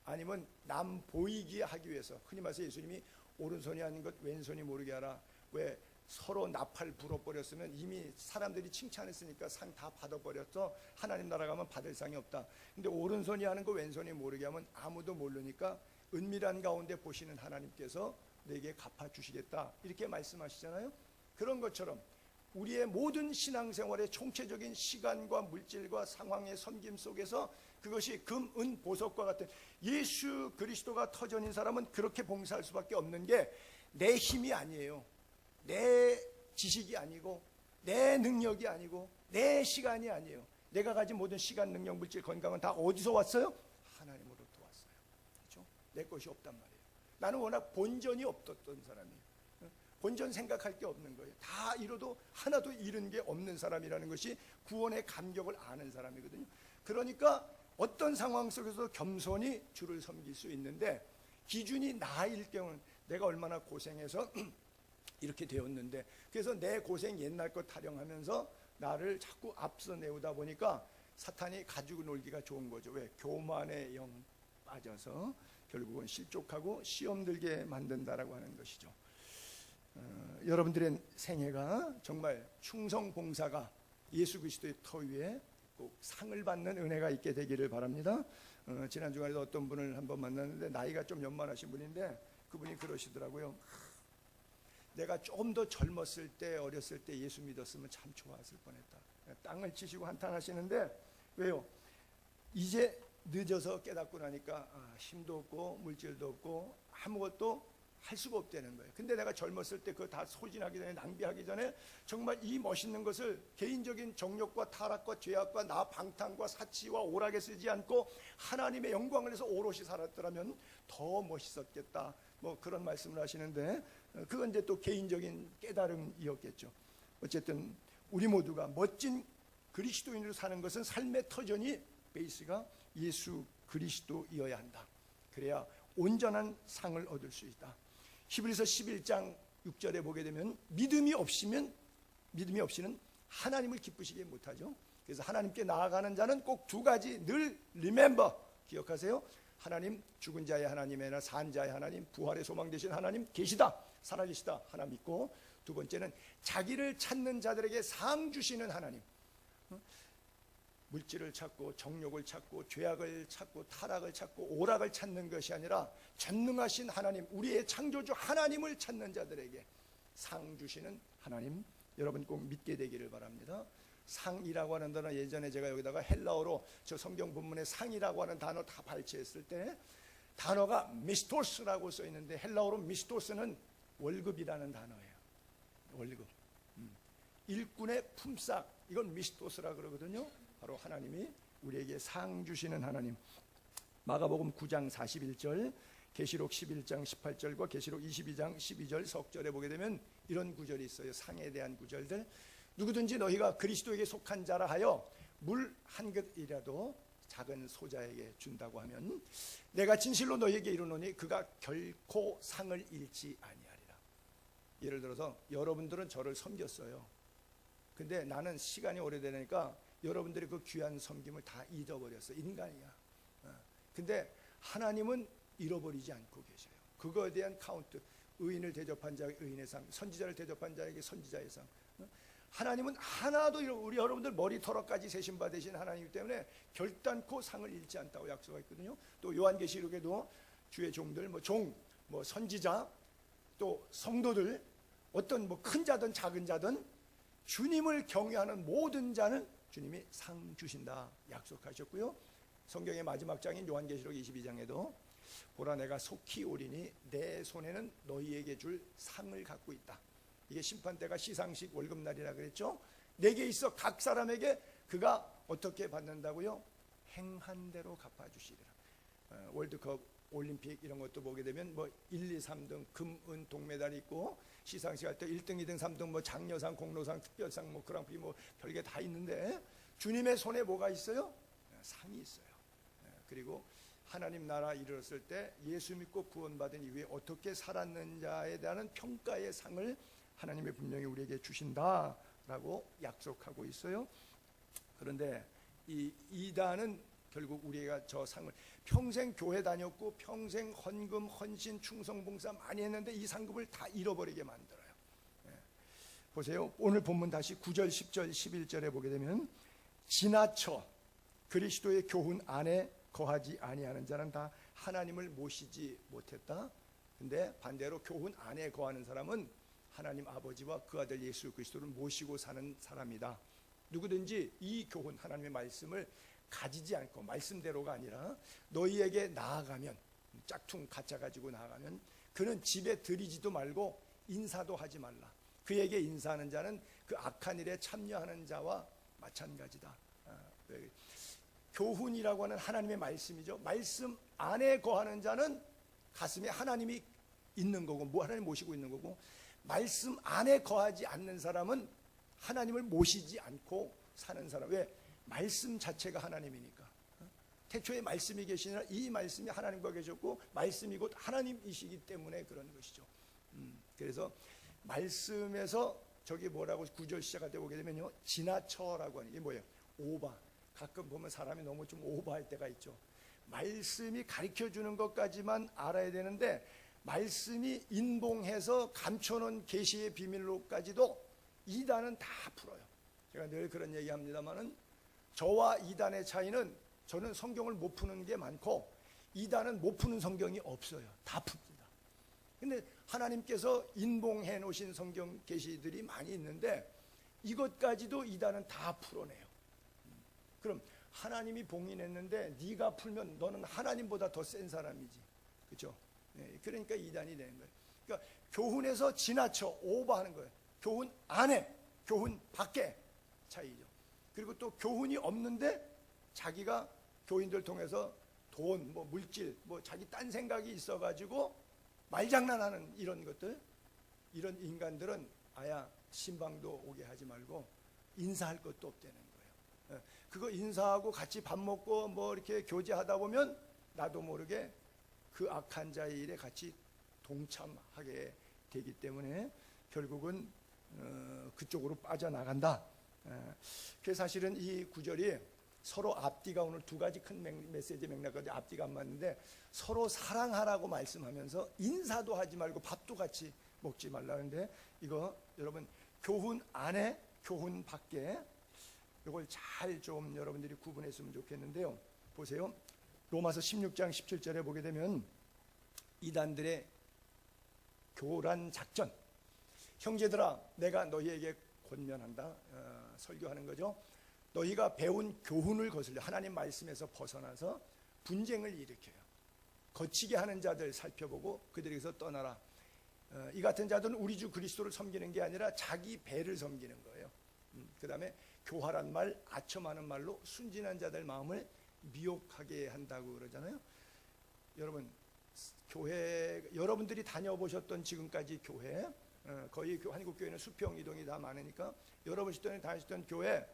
아니면 남 보이게 하기 위해서, 흔히 말해서 예수님이 오른손이 아닌 것 왼손이 모르게 하라. 왜 서로 나팔 불어버렸으면 이미 사람들이 칭찬했으니까 상 다 받아버렸어. 하나님 나라 가면 받을 상이 없다. 근데 오른손이 하는 거 왼손이 모르게 하면 아무도 모르니까 은밀한 가운데 보시는 하나님께서 내게 갚아주시겠다 이렇게 말씀하시잖아요. 그런 것처럼 우리의 모든 신앙생활의 총체적인 시간과 물질과 상황의 섬김 속에서 그것이 금, 은, 보석과 같은 예수 그리스도가 터전인 사람은 그렇게 봉사할 수밖에 없는 게 내 힘이 아니에요. 내 지식이 아니고 내 능력이 아니고 내 시간이 아니에요. 내가 가진 모든 시간, 능력, 물질, 건강은 다 어디서 왔어요? 하나님으로부터 왔어요. 그렇죠? 내 것이 없단 말이에요. 나는 워낙 본전이 없었던 사람이에요. 본전 생각할 게 없는 거예요. 다 잃어도 하나도 잃은 게 없는 사람이라는 것이 구원의 감격을 아는 사람이거든요. 그러니까 어떤 상황 속에서 겸손히 주를 섬길 수 있는데 기준이 나일 경우는 내가 얼마나 고생해서 이렇게 되었는데, 그래서 내 고생 옛날 것 타령하면서 나를 자꾸 앞서 내오다 보니까 사탄이 가지고 놀기가 좋은 거죠. 왜? 교만의 영 빠져서 결국은 실족하고 시험 들게 만든다라고 하는 것이죠. 여러분들의 생애가 정말 충성 봉사가 예수 그리스도의 터 위에 꼭 상을 받는 은혜가 있게 되기를 바랍니다. 지난 주간에도 어떤 분을 한번 만났는데 나이가 좀 연만하신 분인데 그분이 그러시더라고요. 내가 좀 더 젊었을 때, 어렸을 때 예수 믿었으면 참 좋았을 뻔했다. 땅을 치시고 한탄하시는데 왜요? 이제 늦어서 깨닫고 나니까 힘도 없고 물질도 없고 아무것도 할 수가 없다는 거예요. 근데 내가 젊었을 때 그거 다 소진하기 전에, 낭비하기 전에 정말 이 멋있는 것을 개인적인 정욕과 타락과 죄악과 나 방탕과 사치와 오락에 쓰지 않고 하나님의 영광을 위해서 오롯이 살았더라면 더 멋있었겠다. 뭐 그런 말씀을 하시는데 그건 이제 또 개인적인 깨달음이었겠죠. 어쨌든 우리 모두가 멋진 그리스도인으로 사는 것은 삶의 터전이 베이스가 예수 그리스도이어야 한다. 그래야 온전한 상을 얻을 수 있다. 히브리서 11장 6절에 보게 되면 믿음이 없이는 하나님을 기쁘시게 못하죠. 그래서 하나님께 나아가는 자는 꼭 두 가지 늘 remember, 기억하세요. 하나님, 죽은 자의 하나님이나 산 자의 하나님, 부활의 소망 되신 하나님 계시다. 살아계시다 하나 믿고, 두 번째는 자기를 찾는 자들에게 상 주시는 하나님. 물질을 찾고 정욕을 찾고 죄악을 찾고 타락을 찾고 오락을 찾는 것이 아니라 전능하신 하나님, 우리의 창조주 하나님을 찾는 자들에게 상 주시는 하나님, 여러분 꼭 믿게 되기를 바랍니다. 상이라고 하는 단어, 예전에 제가 여기다가 헬라어로 저 성경 본문에 상이라고 하는 단어 다 발췌했을 때 단어가 미스토스라고 써 있는데, 헬라어로 미스토스는 월급이라는 단어예요. 월급. 일꾼의 품삯, 이건 미스토스라 그러거든요. 바로 하나님이 우리에게 상 주시는 하나님. 마가복음 9장 41절, 계시록 11장 18절과 계시록 22장 12절 석절에 보게 되면 이런 구절이 있어요. 상에 대한 구절들. 누구든지 너희가 그리스도에게 속한 자라 하여 물 한 그릇이라도 작은 소자에게 준다고 하면 내가 진실로 너희에게 이르노니 그가 결코 상을 잃지 아니하리라. 예를 들어서 여러분들은 저를 섬겼어요. 근데 나는 시간이 오래되니까 여러분들이 그 귀한 섬김을 다 잊어버렸어. 인간이야. 근데 하나님은 잃어버리지 않고 계셔요. 그거에 대한 카운트, 의인을 대접한 자에게 의인의 상, 선지자를 대접한 자에게 선지자의 상. 하나님은 하나도 우리 여러분들 머리털어까지 세신 바 되신 하나님이기 때문에 결단코 상을 잃지 않다고 약속했거든요. 또 요한계시록에도 주의 종들, 뭐 선지자, 또 성도들, 어떤 뭐 큰 자든 작은 자든 주님을 경외하는 모든 자는 주님이 상 주신다 약속하셨고요. 성경의 마지막 장인 요한계시록 22장에도 보라 내가 속히 오리니 내 손에는 너희에게 줄 상을 갖고 있다. 이게 심판대가 시상식 월급날이라 그랬죠. 내게 있어 각 사람에게 그가 어떻게 받는다고요? 행한 대로 갚아주시리라. 월드컵, 올림픽 이런 것도 보게 되면 뭐 1, 2, 3등 금, 은, 동메달이 있고, 시상식 할 때 1등, 2등, 3등 뭐 장려상, 공로상, 특별상, 뭐 그랑프리 뭐 별게 다 있는데 주님의 손에 뭐가 있어요? 상이 있어요. 그리고 하나님 나라 이르렀을 때 예수 믿고 구원받은 이후에 어떻게 살았는지에 대한 평가의 상을 하나님의 분명히 우리에게 주신다라고 약속하고 있어요. 그런데 이 이단은 결국 우리가 저 상을, 평생 교회 다녔고 평생 헌금, 헌신, 충성, 봉사 많이 했는데 이 상급을 다 잃어버리게 만들어요. 보세요. 오늘 본문 다시 9절, 10절, 11절에 보게 되면 지나쳐 그리스도의 교훈 안에 거하지 아니하는 자는 다 하나님을 모시지 못했다. 근데 반대로 교훈 안에 거하는 사람은 하나님 아버지와 그 아들 예수 그리스도를 모시고 사는 사람이다. 누구든지 이 교훈, 하나님의 말씀을 가지지 않고 말씀대로가 아니라 너희에게 나아가면, 짝퉁 가짜 가지고 나아가면 그는 집에 들이지도 말고 인사도 하지 말라. 그에게 인사하는 자는 그 악한 일에 참여하는 자와 마찬가지다. 교훈이라고 하는 하나님의 말씀이죠. 말씀 안에 거하는 자는 가슴에 하나님이 있는 거고, 뭐 하나님 모시고 있는 거고, 말씀 안에 거하지 않는 사람은 하나님을 모시지 않고 사는 사람. 왜? 말씀 자체가 하나님이니까. 태초에 말씀이 계시니라 이 말씀이 하나님과 계셨고 말씀이 곧 하나님이시기 때문에 그런 것이죠. 그래서 말씀에서 저기 뭐라고 9절 시작할 때 보게 되면요, 지나쳐라고 하는 게 뭐예요? 오바. 가끔 보면 사람이 너무 좀 오버할 때가 있죠. 말씀이 가르쳐주는 것까지만 알아야 되는데 말씀이 인봉해서 감춰놓은 계시의 비밀로까지도 이단은 다 풀어요. 제가 늘 그런 얘기합니다만은 저와 이단의 차이는 저는 성경을 못 푸는 게 많고 이단은 못 푸는 성경이 없어요. 다 풉니다. 근데 하나님께서 인봉해 놓으신 성경 계시들이 많이 있는데 이것까지도 이단은 다 풀어내요. 그럼 하나님이 봉인했는데 네가 풀면 너는 하나님보다 더 센 사람이지. 그렇죠? 네, 그러니까 이단이 되는 거예요. 그러니까 교훈에서 지나쳐 오버하는 거예요. 교훈 안에, 교훈 밖에 차이죠. 그리고 또 교훈이 없는데 자기가 교인들 통해서 돈, 뭐 물질, 뭐 자기 딴 생각이 있어가지고 말장난하는 이런 것들, 이런 인간들은 아야 신방도 오게 하지 말고 인사할 것도 없다는 거예요. 그거 인사하고 같이 밥 먹고 뭐 이렇게 교제하다 보면 나도 모르게 그 악한 자의 일에 같이 동참하게 되기 때문에 결국은 그쪽으로 빠져나간다. 그래서 사실은 이 구절이 서로 앞뒤가, 오늘 두 가지 큰 메시지 맥락까지 앞뒤가 안 맞는데 서로 사랑하라고 말씀하면서 인사도 하지 말고 밥도 같이 먹지 말라는데, 이거 여러분 교훈 안에 교훈 밖에 이걸 잘 좀 여러분들이 구분했으면 좋겠는데요. 보세요. 로마서 16장 17절에 보게 되면 이단들의 교란 작전. 형제들아, 내가 너희에게 권면한다. 설교하는 거죠. 너희가 배운 교훈을 거슬려 하나님 말씀에서 벗어나서 분쟁을 일으켜요. 거치게 하는 자들 살펴보고 그들에게서 떠나라. 이 같은 자들은 우리 주 그리스도를 섬기는 게 아니라 자기 배를 섬기는 거예요. 그 다음에 교활한 말, 아첨하는 말로 순진한 자들 마음을 미혹하게 한다고 그러잖아요. 여러분, 교회, 여러분들이 다녀보셨던 지금까지 교회, 거의 한국교회는 수평 이동이 다 많으니까 여러분이 다니셨던 교회,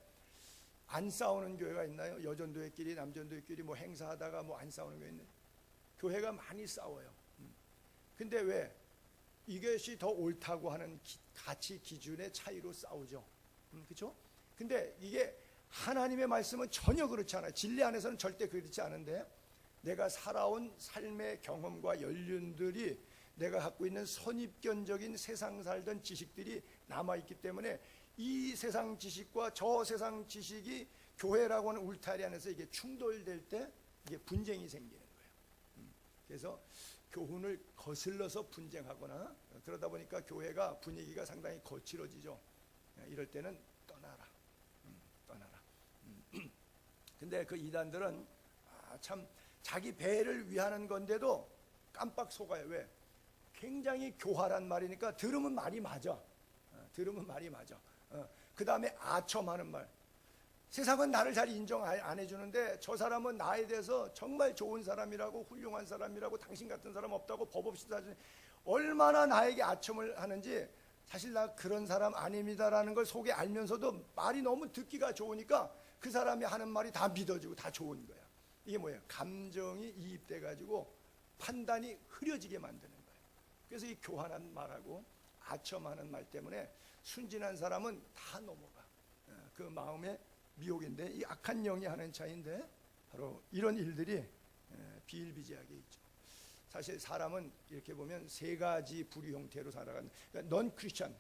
안 싸우는 교회가 있나요? 여전도회끼리 남전도회끼리 뭐 행사하다가 뭐 안 싸우는 교회 있나요? 교회가 많이 싸워요. 근데 왜? 이것이 더 옳다고 하는 가치 기준의 차이로 싸우죠. 그렇죠? 근데 이게 하나님의 말씀은 전혀 그렇지 않아요. 진리 안에서는 절대 그렇지 않은데, 내가 살아온 삶의 경험과 연륜들이, 내가 갖고 있는 선입견적인 세상 살던 지식들이 남아있기 때문에 이 세상 지식과 저 세상 지식이 교회라고 하는 울타리 안에서 이게 충돌될 때 이게 분쟁이 생기는 거예요. 그래서 교훈을 거슬러서 분쟁하거나 그러다 보니까 교회가 분위기가 상당히 거칠어지죠. 이럴 때는 떠나라. 근데 그 이단들은 참 자기 배를 위하는 건데도 깜빡 속아요. 왜? 굉장히 교활한 말이니까 들으면 말이 맞아. 그 다음에 아첨하는 말. 세상은 나를 잘 인정 안 해주는데 저 사람은 나에 대해서 정말 좋은 사람이라고, 훌륭한 사람이라고, 당신 같은 사람 없다고 법 없이 사주니, 얼마나 나에게 아첨을 하는지, 사실 나 그런 사람 아닙니다라는 걸 속에 알면서도 말이 너무 듣기가 좋으니까 그 사람이 하는 말이 다 믿어지고 다 좋은 거야. 이게 뭐예요? 감정이 이입돼 가지고 판단이 흐려지게 만드는 거예요. 그래서 이 교환한 말하고 아첨하는 말 때문에 순진한 사람은 다 넘어가. 그 마음의 미혹인데, 이 악한 영이 하는 차이인데, 바로 이런 일들이 비일비재하게 있죠. 사실 사람은 이렇게 보면 세 가지 부류 형태로 살아가는, 그러니까 넌 크리스찬,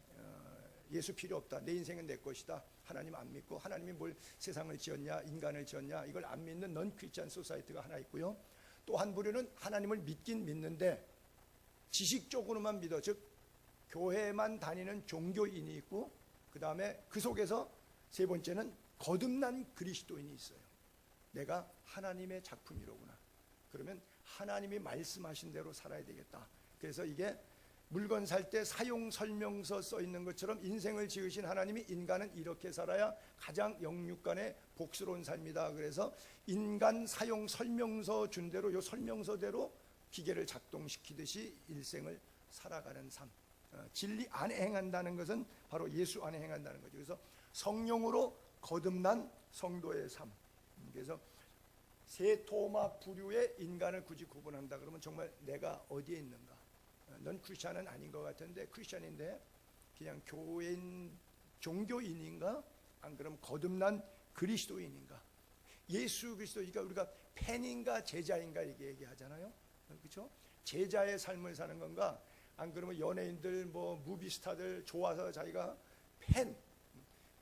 예수 필요 없다, 내 인생은 내 것이다, 하나님 안 믿고, 하나님이 뭘 세상을 지었냐, 인간을 지었냐, 이걸 안 믿는 넌 크리스찬 소사이티가 하나 있고요. 또 한 부류는 하나님을 믿긴 믿는데 지식적으로만 믿어, 즉 교회만 다니는 종교인이 있고, 그 다음에 그 속에서 세 번째는 거듭난 그리스도인이 있어요. 내가 하나님의 작품이로구나. 그러면 하나님이 말씀하신 대로 살아야 되겠다. 그래서 이게 물건 살 때 사용 설명서 써 있는 것처럼 인생을 지으신 하나님이 인간은 이렇게 살아야 가장 영육간의 복스러운 삶이다. 그래서 인간 사용 설명서 준 대로, 요 설명서대로 기계를 작동시키듯이 일생을 살아가는 삶. 진리 안에 행한다는 것은 바로 예수 안에 행한다는 거죠. 그래서 성령으로 거듭난 성도의 삶. 그래서 세 토막 부류의 인간을 굳이 구분한다 그러면 정말 내가 어디에 있는가? 넌 크리스찬은 아닌 것 같은데, 크리스찬인데 그냥 교인, 종교인인가? 안 그러면 거듭난 그리스도인인가? 예수 그리스도니까 우리가 팬인가 제자인가 이렇게 얘기하잖아요. 그렇죠? 제자의 삶을 사는 건가? 안 그러면 연예인들, 뭐 무비스타들 좋아서 자기가 팬.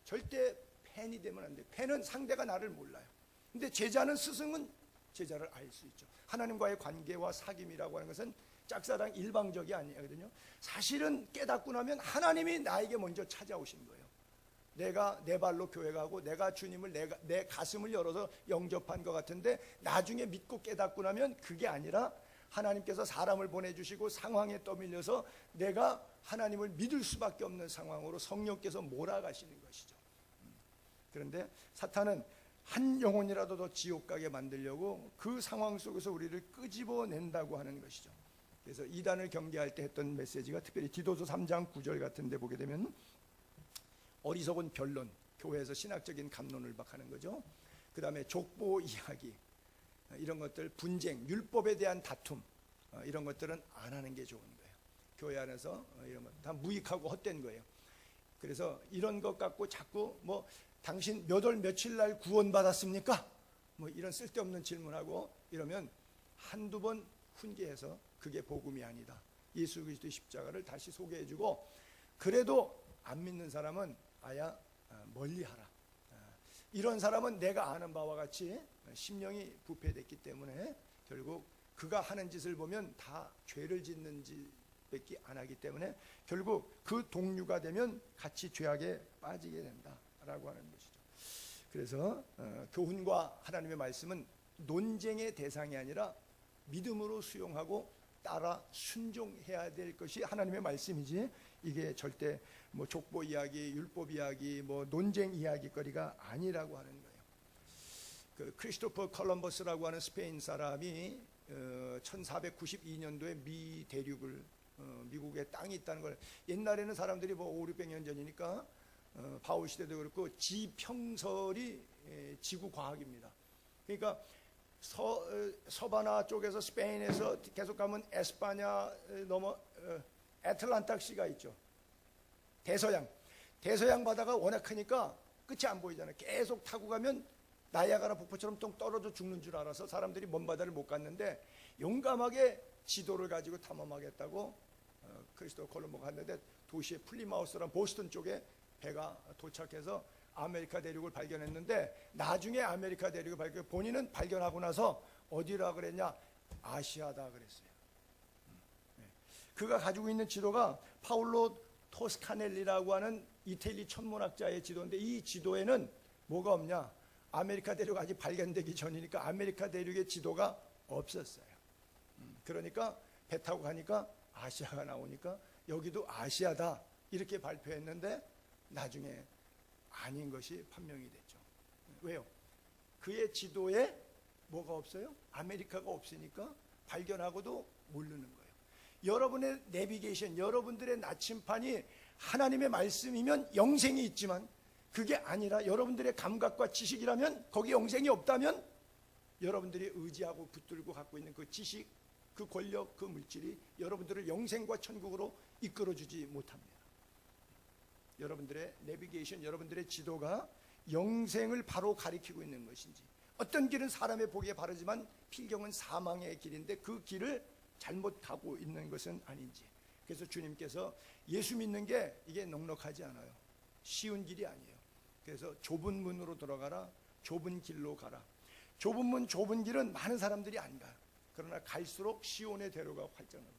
절대 팬이 되면 안 돼. 팬은 상대가 나를 몰라요. 근데 제자는, 스승은 제자를 알 수 있죠. 하나님과의 관계와 사귐이라고 하는 것은 짝사랑 일방적이 아니거든요. 사실은 깨닫고 나면 하나님이 나에게 먼저 찾아오신 거예요. 내가 내 발로 교회 가고 내가 주님을 내 가슴을 열어서 영접한 것 같은데, 나중에 믿고 깨닫고 나면 그게 아니라 하나님께서 사람을 보내주시고 상황에 떠밀려서 내가 하나님을 믿을 수밖에 없는 상황으로 성령께서 몰아가시는 것이죠. 그런데 사탄은 한 영혼이라도 더 지옥 가게 만들려고 그 상황 속에서 우리를 끄집어낸다고 하는 것이죠. 그래서 이단을 경계할 때 했던 메시지가 특별히 디도서 3장 9절 같은 데 보게 되면 어리석은 변론, 교회에서 신학적인 갑론을 막 하는 거죠. 그 다음에 족보 이야기, 이런 것들, 분쟁, 율법에 대한 다툼, 이런 것들은 안 하는 게 좋은 거예요. 교회 안에서 이런 것 다 무익하고 헛된 거예요. 그래서 이런 것 갖고 자꾸 뭐 당신 몇 월 며칠 날 구원 받았습니까? 뭐 이런 쓸데없는 질문하고 이러면 한두 번 훈계해서 그게 복음이 아니다. 예수 그리스도의 십자가를 다시 소개해주고, 그래도 안 믿는 사람은 아야 멀리하라. 이런 사람은 내가 아는 바와 같이 심령이 부패됐기 때문에 결국 그가 하는 짓을 보면 다 죄를 짓는 짓밖에 안 하기 때문에 결국 그 동류가 되면 같이 죄악에 빠지게 된다라고 하는 것이죠. 그래서 교훈과 하나님의 말씀은 논쟁의 대상이 아니라 믿음으로 수용하고 따라 순종해야 될 것이 하나님의 말씀이지, 이게 절대 뭐 족보 이야기, 율법 이야기, 뭐 논쟁 이야기거리가 아니라고 하는 거예요. 그 크리스토퍼 콜럼버스라고 하는 스페인 사람이 1492년도에 미 대륙을 미국에 땅이 있다는 걸, 옛날에는 사람들이 뭐 5, 600년 전이니까 바울 시대도 그렇고 지평설이 지구 과학입니다. 그러니까 서바나 쪽에서 스페인에서 계속 가면 에스파냐 넘어 애틀란타시가 있죠. 대서양 바다가 워낙 크니까 끝이 안 보이잖아요. 계속 타고 가면 나이아가라 폭포처럼 똥 떨어져 죽는 줄 알아서 사람들이 먼 바다를 못 갔는데 용감하게 지도를 가지고 탐험하겠다고 크리스토퍼 콜럼버가 갔는데 도시의 플리마우스라는 보스턴 쪽에 배가 도착해서 아메리카 대륙을 발견했는데, 나중에 아메리카 대륙을 본인은 발견하고 나서 어디라 그랬냐, 아시아다 그랬어요. 그가 가지고 있는 지도가 파울로 토스카넬리라고 하는 이태리 천문학자의 지도인데, 이 지도에는 뭐가 없냐, 아메리카 대륙 아직 발견되기 전이니까 아메리카 대륙의 지도가 없었어요. 그러니까 배 타고 가니까 아시아가 나오니까 여기도 아시아다 이렇게 발표했는데 나중에 아닌 것이 판명이 됐죠. 왜요? 그의 지도에 뭐가 없어요? 아메리카가 없으니까 발견하고도 모르는 거예요. 여러분의 내비게이션, 여러분들의 나침판이 하나님의 말씀이면 영생이 있지만, 그게 아니라 여러분들의 감각과 지식이라면, 거기 영생이 없다면 여러분들이 의지하고 붙들고 갖고 있는 그 지식, 그 권력, 그 물질이 여러분들을 영생과 천국으로 이끌어주지 못합니다. 여러분들의 내비게이션, 여러분들의 지도가 영생을 바로 가리키고 있는 것인지, 어떤 길은 사람의 보기에 바르지만 필경은 사망의 길인데 그 길을 잘못 가고 있는 것은 아닌지. 그래서 주님께서 예수 믿는 게 이게 넉넉하지 않아요. 쉬운 길이 아니에요. 그래서 좁은 문으로 들어가라, 좁은 길로 가라. 좁은 문, 좁은 길은 많은 사람들이 안 가요. 그러나 갈수록 시온의 대로가 활전하고,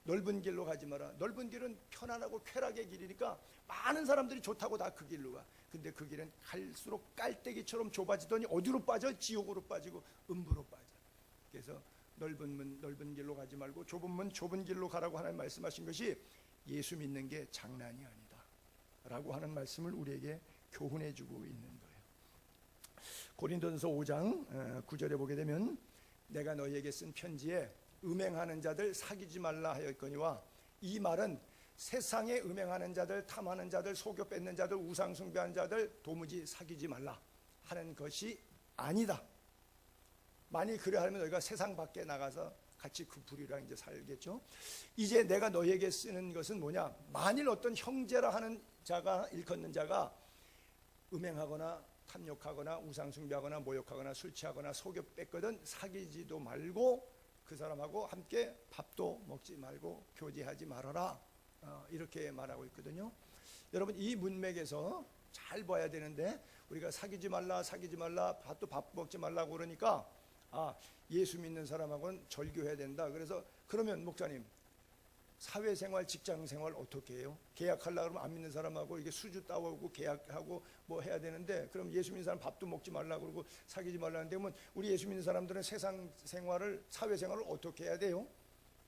넓은 길로 가지 마라. 넓은 길은 편안하고 쾌락의 길이니까 많은 사람들이 좋다고 다 그 길로 가. 근데 그 길은 갈수록 깔때기처럼 좁아지더니 어디로 빠져? 지옥으로 빠지고 음부로 빠져. 그래서 넓은 문, 넓은 길로 가지 말고 좁은 문, 좁은 길로 가라고 하나님 말씀하신 것이 예수 믿는 게 장난이 아니다 라고 하는 말씀을 우리에게 교훈해 주고 있는 거예요. 고린도전서 5장 9절에 보게 되면, 내가 너희에게 쓴 편지에 음행하는 자들 사귀지 말라 하였거니와, 이 말은 세상에 음행하는 자들, 탐하는 자들, 속여 뺏는 자들, 우상 숭배하는 자들 도무지 사귀지 말라 하는 것이 아니다. 만일 그래하면 너희가 세상 밖에 나가서 같이 그 불이랑 이제 살겠죠. 이제 내가 너희에게 쓰는 것은 뭐냐, 만일 어떤 형제라 하는 자가, 일컫는 자가 음행하거나 탐욕하거나 우상 숭배하거나 모욕하거나 술 취하거나 속여 뺏거든 사귀지도 말고 그 사람하고 함께 밥도 먹지 말고 교제하지 말아라, 이렇게 말하고 있거든요. 여러분, 이 문맥에서 잘 봐야 되는데, 우리가 사귀지 말라 밥도 밥 먹지 말라고 그러니까 예수 믿는 사람하고는 절교해야 된다. 그래서 그러면 목사님, 사회생활, 직장생활 어떻게 해요? 계약하려고 그러면 안 믿는 사람하고 이게 수주 따오고 계약하고 뭐 해야 되는데, 그럼 예수 믿는 사람 밥도 먹지 말라고 그러고 사귀지 말라는데, 그러면 우리 예수 믿는 사람들은 세상 생활을, 사회생활을 어떻게 해야 돼요?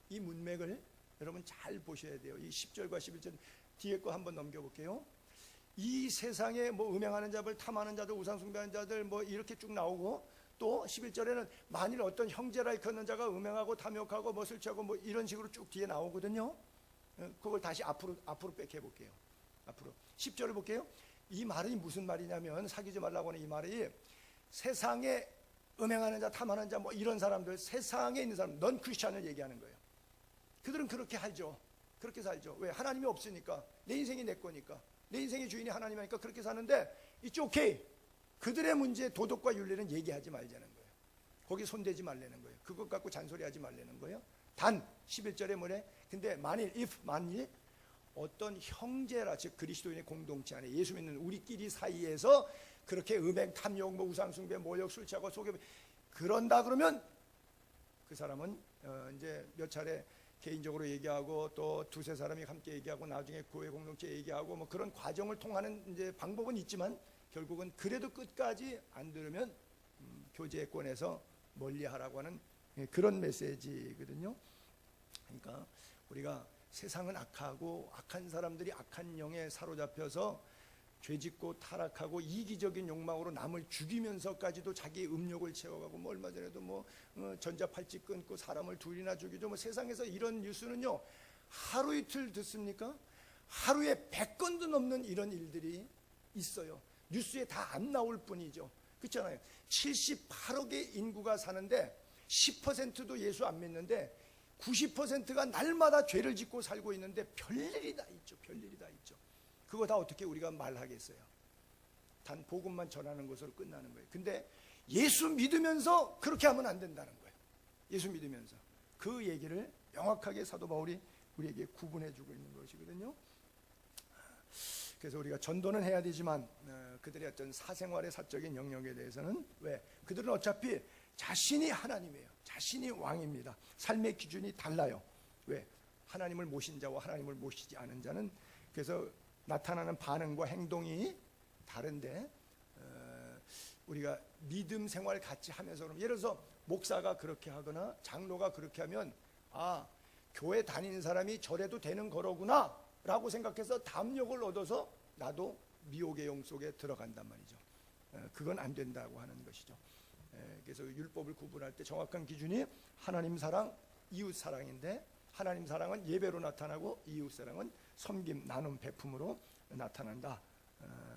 이 문맥을 여러분 잘 보셔야 돼요. 이 10절과 11절 뒤에 거 한번 넘겨볼게요. 이 세상에 뭐 음행하는 자들, 탐하는 자들, 우상숭배하는 자들 뭐 이렇게 쭉 나오고, 또 11절에는 만일 어떤 형제라 일컫는 자가 음행하고 탐욕하고 뭐 술 취하고 뭐 이런 식으로 쭉 뒤에 나오거든요. 그걸 다시 앞으로 백 해볼게요. 앞으로 10절을 볼게요. 이 말이 무슨 말이냐면, 사귀지 말라고 하는 이 말이 세상에 음행하는 자, 탐하는 자 뭐 이런 사람들, 세상에 있는 사람, 넌 크리스찬을 얘기하는 거예요. 그들은 그렇게 살죠. 그렇게 살죠. 왜? 하나님이 없으니까. 내 인생이 내 거니까. 내 인생의 주인이 하나님이니까 그렇게 사는데, it's okay. 그들의 문제, 도덕과 윤리는 얘기하지 말자는 거예요. 거기 손대지 말라는 거예요. 그것 갖고 잔소리하지 말라는 거예요. 단 11절에 뭐래? 근데 만일 어떤 형제라 즉 그리스도인의 공동체 안에 예수 믿는 우리끼리 사이에서 그렇게 음행, 탐욕, 뭐 우상숭배, 모욕, 술 취하고 속여 그런다 그러면 그 사람은 이제 몇 차례 개인적으로 얘기하고 또 두세 사람이 함께 얘기하고 나중에 교회 공동체 얘기하고 뭐 그런 과정을 통하는 이제 방법은 있지만 결국은 그래도 끝까지 안 들으면 교제권에서 멀리하라고 하는 그런 메시지거든요. 그러니까 우리가 세상은 악하고 악한 사람들이 악한 영에 사로잡혀서 죄짓고 타락하고 이기적인 욕망으로 남을 죽이면서까지도 자기의 음욕을 채워가고 뭐 얼마 전에도 뭐 전자팔찌 끊고 사람을 둘이나 죽이죠. 뭐 세상에서 이런 뉴스는요 하루 이틀 듣습니까? 하루에 100건도 넘는 이런 일들이 있어요. 뉴스에 다 안 나올 뿐이죠. 그렇잖아요. 78억의 인구가 사는데 10%도 예수 안 믿는데 90%가 날마다 죄를 짓고 살고 있는데 별일이 다 있죠. 별일이 다 있죠. 그거 다 어떻게 우리가 말하겠어요? 단 복음만 전하는 것으로 끝나는 거예요. 근데 예수 믿으면서 그렇게 하면 안 된다는 거예요. 예수 믿으면서 그 얘기를 명확하게 사도 바울이 우리에게 구분해 주고 있는 것이거든요. 그래서 우리가 전도는 해야 되지만 그들의 어떤 사생활의 사적인 영역에 대해서는 왜? 그들은 어차피 자신이 하나님이에요. 자신이 왕입니다. 삶의 기준이 달라요. 왜? 하나님을 모신 자와 하나님을 모시지 않은 자는 그래서 나타나는 반응과 행동이 다른데 우리가 믿음 생활 같이 하면서 그럼 예를 들어서 목사가 그렇게 하거나 장로가 그렇게 하면 아 교회 다니는 사람이 저래도 되는 거로구나 라고 생각해서 담력을 얻어서 나도 미혹의 영 속에 들어간단 말이죠. 그건 안 된다고 하는 것이죠. 그래서 율법을 구분할 때 정확한 기준이 하나님 사랑, 이웃 사랑인데 하나님 사랑은 예배로 나타나고 이웃 사랑은 섬김, 나눔, 베품으로 나타난다.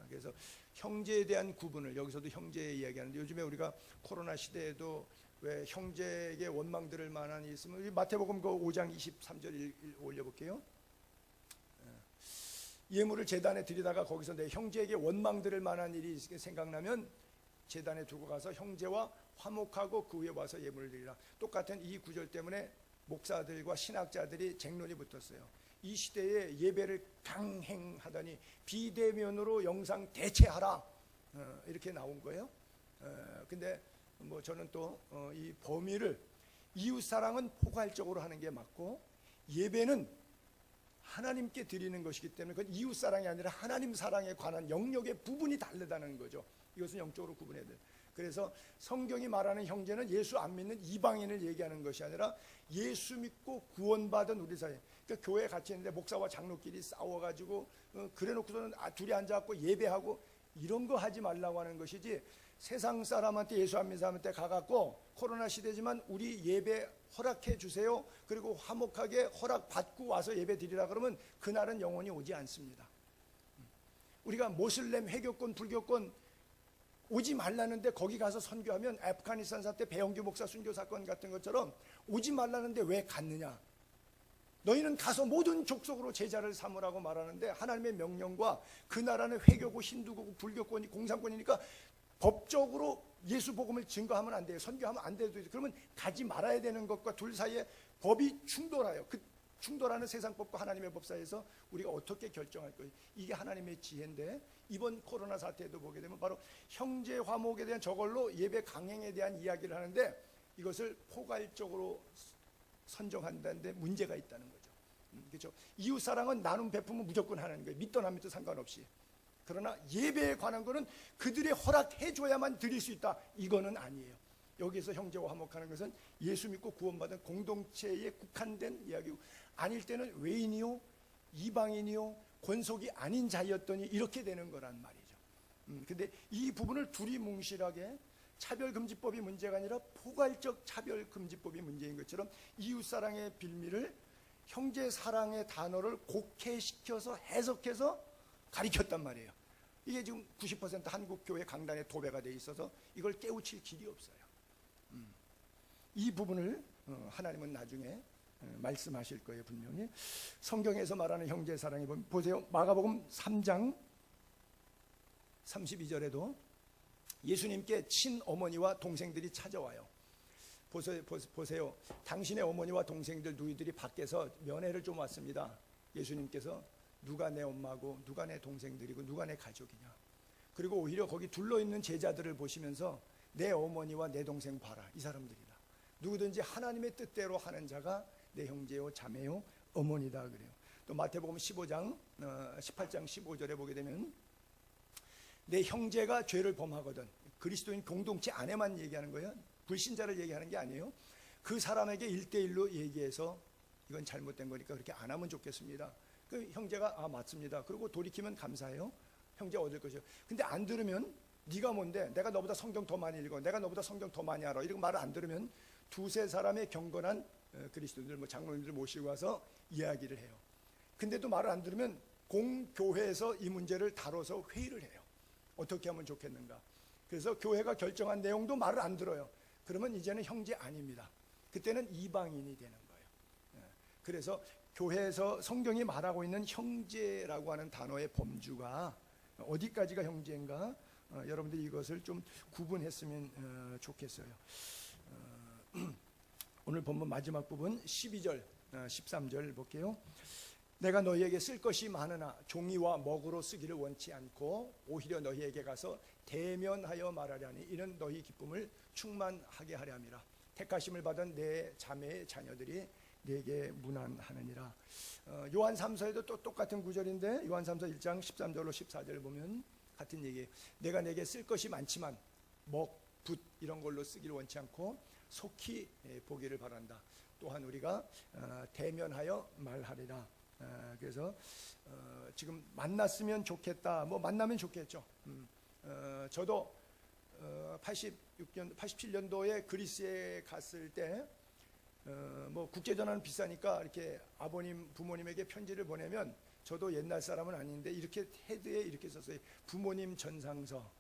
그래서 형제에 대한 구분을 여기서도 형제 이야기하는데 요즘에 우리가 코로나 시대에도 왜 형제에게 원망들을 만한 일이 있으면 마태복음 그 5장 23절 올려볼게요. 예물을 제단에 드리다가 거기서 내 형제에게 원망들을 만한 일이 생각나면 제단에 두고 가서 형제와 화목하고 그 위에 와서 예물을 드리라. 똑같은 이 구절 때문에 목사들과 신학자들이 쟁론이 붙었어요. 이 시대에 예배를 강행하다니 비대면으로 영상 대체하라 이렇게 나온 거예요. 근데 뭐 저는 또 이 범위를 이웃사랑은 포괄적으로 하는 게 맞고 예배는 하나님께 드리는 것이기 때문에 그건 이웃사랑이 아니라 하나님 사랑에 관한 영역의 부분이 다르다는 거죠. 이것은 영적으로 구분해야 돼요. 그래서 성경이 말하는 형제는 예수 안 믿는 이방인을 얘기하는 것이 아니라 예수 믿고 구원받은 우리 사이. 그러니까 교회에 같이 있는데 목사와 장로끼리 싸워가지고 그래놓고서는 둘이 앉아갖고 예배하고 이런 거 하지 말라고 하는 것이지 세상 사람한테 예수 안 믿는 사람한테 가갖고 코로나 시대지만 우리 예배 허락해 주세요. 그리고 화목하게 허락받고 와서 예배 드리라 그러면 그날은 영원히 오지 않습니다. 우리가 모슬렘, 회교권, 불교권 오지 말라는데 거기 가서 선교하면 아프가니스탄 사태 배영규 목사 순교 사건 같은 것처럼 오지 말라는데 왜 갔느냐? 너희는 가서 모든 족속으로 제자를 삼으라고 말하는데 하나님의 명령과 그 나라는 회교고 힌두고 불교권이 공산권이니까 법적으로 예수 복음을 증거하면 안 돼요. 선교하면 안 돼도 그러면 가지 말아야 되는 것과 둘 사이에 법이 충돌해요. 그 충돌하는 세상법과 하나님의 법 사이에서 우리가 어떻게 결정할 거예요? 이게 하나님의 지혜인데 이번 코로나 사태에도 보게 되면 바로 형제 화목에 대한 저걸로 예배 강행에 대한 이야기를 하는데 이것을 포괄적으로 선정한다는데 문제가 있다는 거죠. 그렇죠? 이웃 사랑은 나눔 베품은 무조건 하는 거예요. 믿든 안 믿든 상관없이. 그러나 예배에 관한 거는 그들의 허락해줘야만 드릴 수 있다. 이거는 아니에요. 여기서 형제와 화목하는 것은 예수 믿고 구원받은 공동체에 국한된 이야기고 아닐 때는 외인이요 이방인이요 권속이 아닌 자였더니 이렇게 되는 거란 말이죠. 근데 이 부분을 둘이 뭉실하게 차별금지법이 문제가 아니라 포괄적 차별금지법이 문제인 것처럼 이웃사랑의 빌미를 형제사랑의 단어를 곡해시켜서 해석해서 가리켰단 말이에요. 이게 지금 90% 한국교회 강단에 도배가 돼 있어서 이걸 깨우칠 길이 없어요. 이 부분을 하나님은 나중에 말씀하실 거예요. 분명히 성경에서 말하는 형제사랑이 보세요. 마가복음 3장 32절에도 예수님께 친어머니와 동생들이 찾아와요. 보세요. 당신의 어머니와 동생들 누이들이 밖에서 면회를 좀 왔습니다. 예수님께서 누가 내 엄마고 누가 내 동생들이고 누가 내 가족이냐. 그리고 오히려 거기 둘러있는 제자들을 보시면서 내 어머니와 내 동생 봐라. 이 사람들이다. 누구든지 하나님의 뜻대로 하는 자가 내 형제요 자매요 어머니다 그래요. 또 마태복음 15장 18장 15절에 보게 되면 내 형제가 죄를 범하거든, 그리스도인 공동체 안에만 얘기하는 거예요. 불신자를 얘기하는 게 아니에요. 그 사람에게 1대1로 얘기해서 이건 잘못된 거니까 그렇게 안 하면 좋겠습니다. 그 형제가 맞습니다. 그리고 돌이키면 감사해요. 형제 얻을 것이요. 근데 안 들으면 네가 뭔데, 내가 너보다 성경 더 많이 읽어, 내가 너보다 성경 더 많이 알아, 이런 말을 안 들으면 두세 사람의 경건한 그리스도인들 장로님들 모시고 와서 이야기를 해요. 근데도 말을 안 들으면 공교회에서 이 문제를 다뤄서 회의를 해요. 어떻게 하면 좋겠는가. 그래서 교회가 결정한 내용도 말을 안 들어요. 그러면 이제는 형제 아닙니다. 그때는 이방인이 되는 거예요. 그래서 교회에서 성경이 말하고 있는 형제라고 하는 단어의 범주가 어디까지가 형제인가, 여러분들이 이것을 좀 구분했으면 좋겠어요. 오늘 본문 마지막 부분 12절 13절 볼게요. 내가 너희에게 쓸 것이 많으나 종이와 먹으로 쓰기를 원치 않고 오히려 너희에게 가서 대면하여 말하려니 이는 너희 기쁨을 충만하게 하려 함이라. 택하심을 받은 내 자매의 자녀들이 내게 문안하느니라. 요한 3서에도 또 똑같은 구절인데 요한 3서 1장 13절로 14절 보면 같은 얘기예요. 내가 내게 쓸 것이 많지만 먹, 붓 이런 걸로 쓰기를 원치 않고 속히 보기를 바란다. 또한 우리가 대면하여 말하리라. 그래서 지금 만났으면 좋겠다. 뭐 만나면 좋겠죠. 저도 87년도에 그리스에 갔을 때 뭐 국제전화는 비싸니까 이렇게 아버님 부모님에게 편지를 보내면 저도 옛날 사람은 아닌데 이렇게 헤드에 이렇게 썼어요. 부모님 전상서.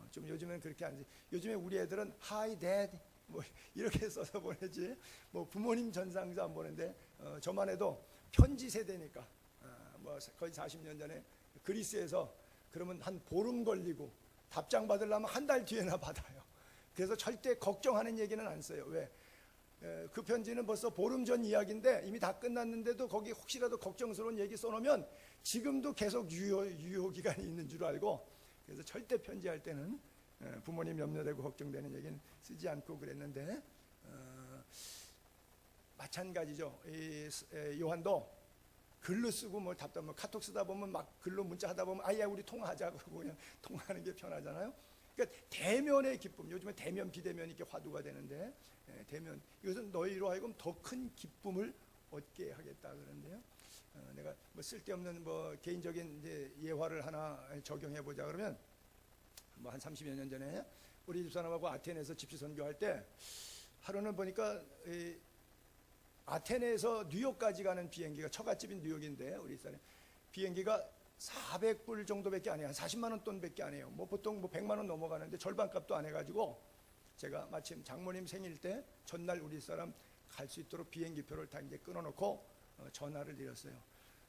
좀 요즘엔 그렇게 안 돼. 요즘에 우리 애들은 Hi Dad 뭐 이렇게 써서 보내지. 뭐 부모님 전상서 안 보는데 저만 해도 편지 세대니까 뭐 거의 40년 전에 그리스에서 그러면 한 보름 걸리고 답장 받으려면 한 달 뒤에나 받아요. 그래서 절대 걱정하는 얘기는 안 써요. 왜? 그 편지는 벌써 보름 전 이야기인데 이미 다 끝났는데도 거기 혹시라도 걱정스러운 얘기 써놓으면 지금도 계속 유효 기간이 있는 줄 알고, 그래서 절대 편지할 때는 부모님 염려되고 걱정되는 얘기는 쓰지 않고 그랬는데 마찬가지죠. 요한도 글로 쓰고 뭐 답답 뭐 카톡 쓰다 보면 막 글로 문자 하다 보면 아야 우리 통화하자 그러고 그냥 통화하는 게 편하잖아요. 그러니까 대면의 기쁨, 요즘에 대면 비대면이 이렇게 화두가 되는데 대면, 이것은 너희로 하여금 더 큰 기쁨을 얻게 하겠다 그러는데요. 내가 뭐 쓸데없는 뭐 개인적인 이제 예화를 하나 적용해 보자 그러면 뭐 한 30여 년 전에 우리 집사람하고 아테네에서 집시 선교할 때 하루는 보니까 아테네에서 뉴욕까지 가는 비행기가, 처갓집인 뉴욕인데 우리 사람 비행기가 400불 정도밖에 안 해요. 한 40만 원 돈밖에 안 해요. 뭐 보통 뭐 100만 원 넘어가는데 절반값도 안 해가지고 제가 마침 장모님 생일 때 전날 우리 사람 갈 수 있도록 비행기표를 다 이제 끊어놓고 전화를 드렸어요.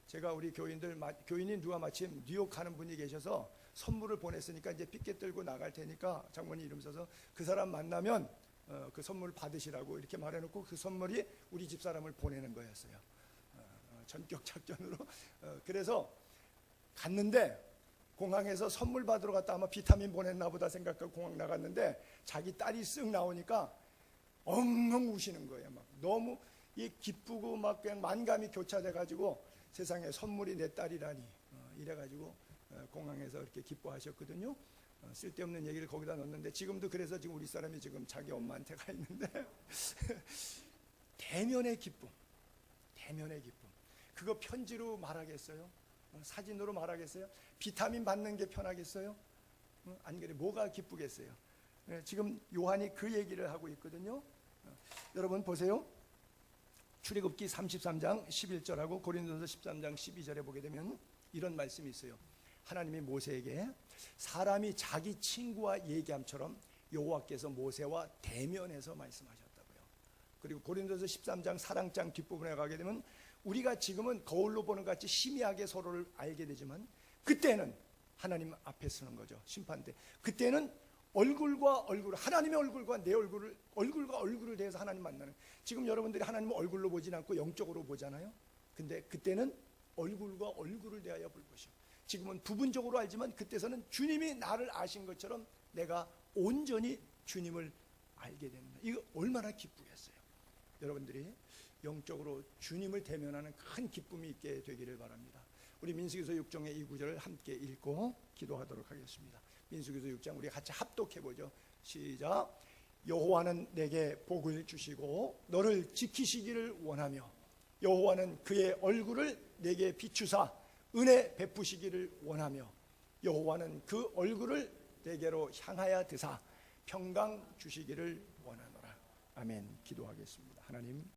제가 우리 교인이 누가 마침 뉴욕 가는 분이 계셔서 선물을 보냈으니까 이제 피켓 들고 나갈 테니까 장모님 이름 써서 그 사람 만나면 그 선물 받으시라고 이렇게 말해놓고 그 선물이 우리 집사람을 보내는 거였어요. 전격 작전으로. 그래서 갔는데 공항에서 선물 받으러 갔다 아마 비타민 보냈나 보다 생각하고 공항 나갔는데 자기 딸이 쓱 나오니까 엉엉 우시는 거예요. 막 너무 기쁘고 막 그냥 만감이 교차돼 가지고 세상에 선물이 내 딸이라니 이래가지고 공항에서 이렇게 기뻐하셨거든요. 쓸데없는 얘기를 거기다 넣었는데 지금도 그래서 지금 우리 사람이 지금 자기 엄마한테 가 있는데 대면의 기쁨, 대면의 기쁨. 그거 편지로 말하겠어요? 사진으로 말하겠어요? 비타민 받는 게 편하겠어요? 안 그래. 뭐가 기쁘겠어요? 지금 요한이 그 얘기를 하고 있거든요. 여러분 보세요. 출애굽기 33장 11절하고 고린도서 13장 12절에 보게 되면 이런 말씀이 있어요. 하나님이 모세에게 사람이 자기 친구와 얘기함처럼 여호와께서 모세와 대면해서 말씀하셨다고요. 그리고 고린도서 13장 사랑장 뒷부분에 가게 되면 우리가 지금은 거울로 보는 것 같이 희미하게 서로를 알게 되지만 그때는 하나님 앞에 서는 거죠. 심판 때. 그때는 얼굴과 얼굴, 하나님의 얼굴과 내 얼굴을, 얼굴과 얼굴을 대해서 하나님 만나는, 지금 여러분들이 하나님을 얼굴로 보진 않고 영적으로 보잖아요. 근데 그때는 얼굴과 얼굴을 대하여 볼 것이요, 지금은 부분적으로 알지만 그때서는 주님이 나를 아신 것처럼 내가 온전히 주님을 알게 된다. 이거 얼마나 기쁘겠어요. 여러분들이 영적으로 주님을 대면하는 큰 기쁨이 있게 되기를 바랍니다. 우리 민수기서 6장의 이 구절을 함께 읽고 기도하도록 하겠습니다. 민수기서 6장 우리 같이 합독해보죠. 시작. 여호와는 내게 복을 주시고 너를 지키시기를 원하며 여호와는 그의 얼굴을 내게 비추사 은혜 베푸시기를 원하며 여호와는 그 얼굴을 내게로 향하여 드사 평강 주시기를 원하노라. 아멘. 기도하겠습니다. 하나님,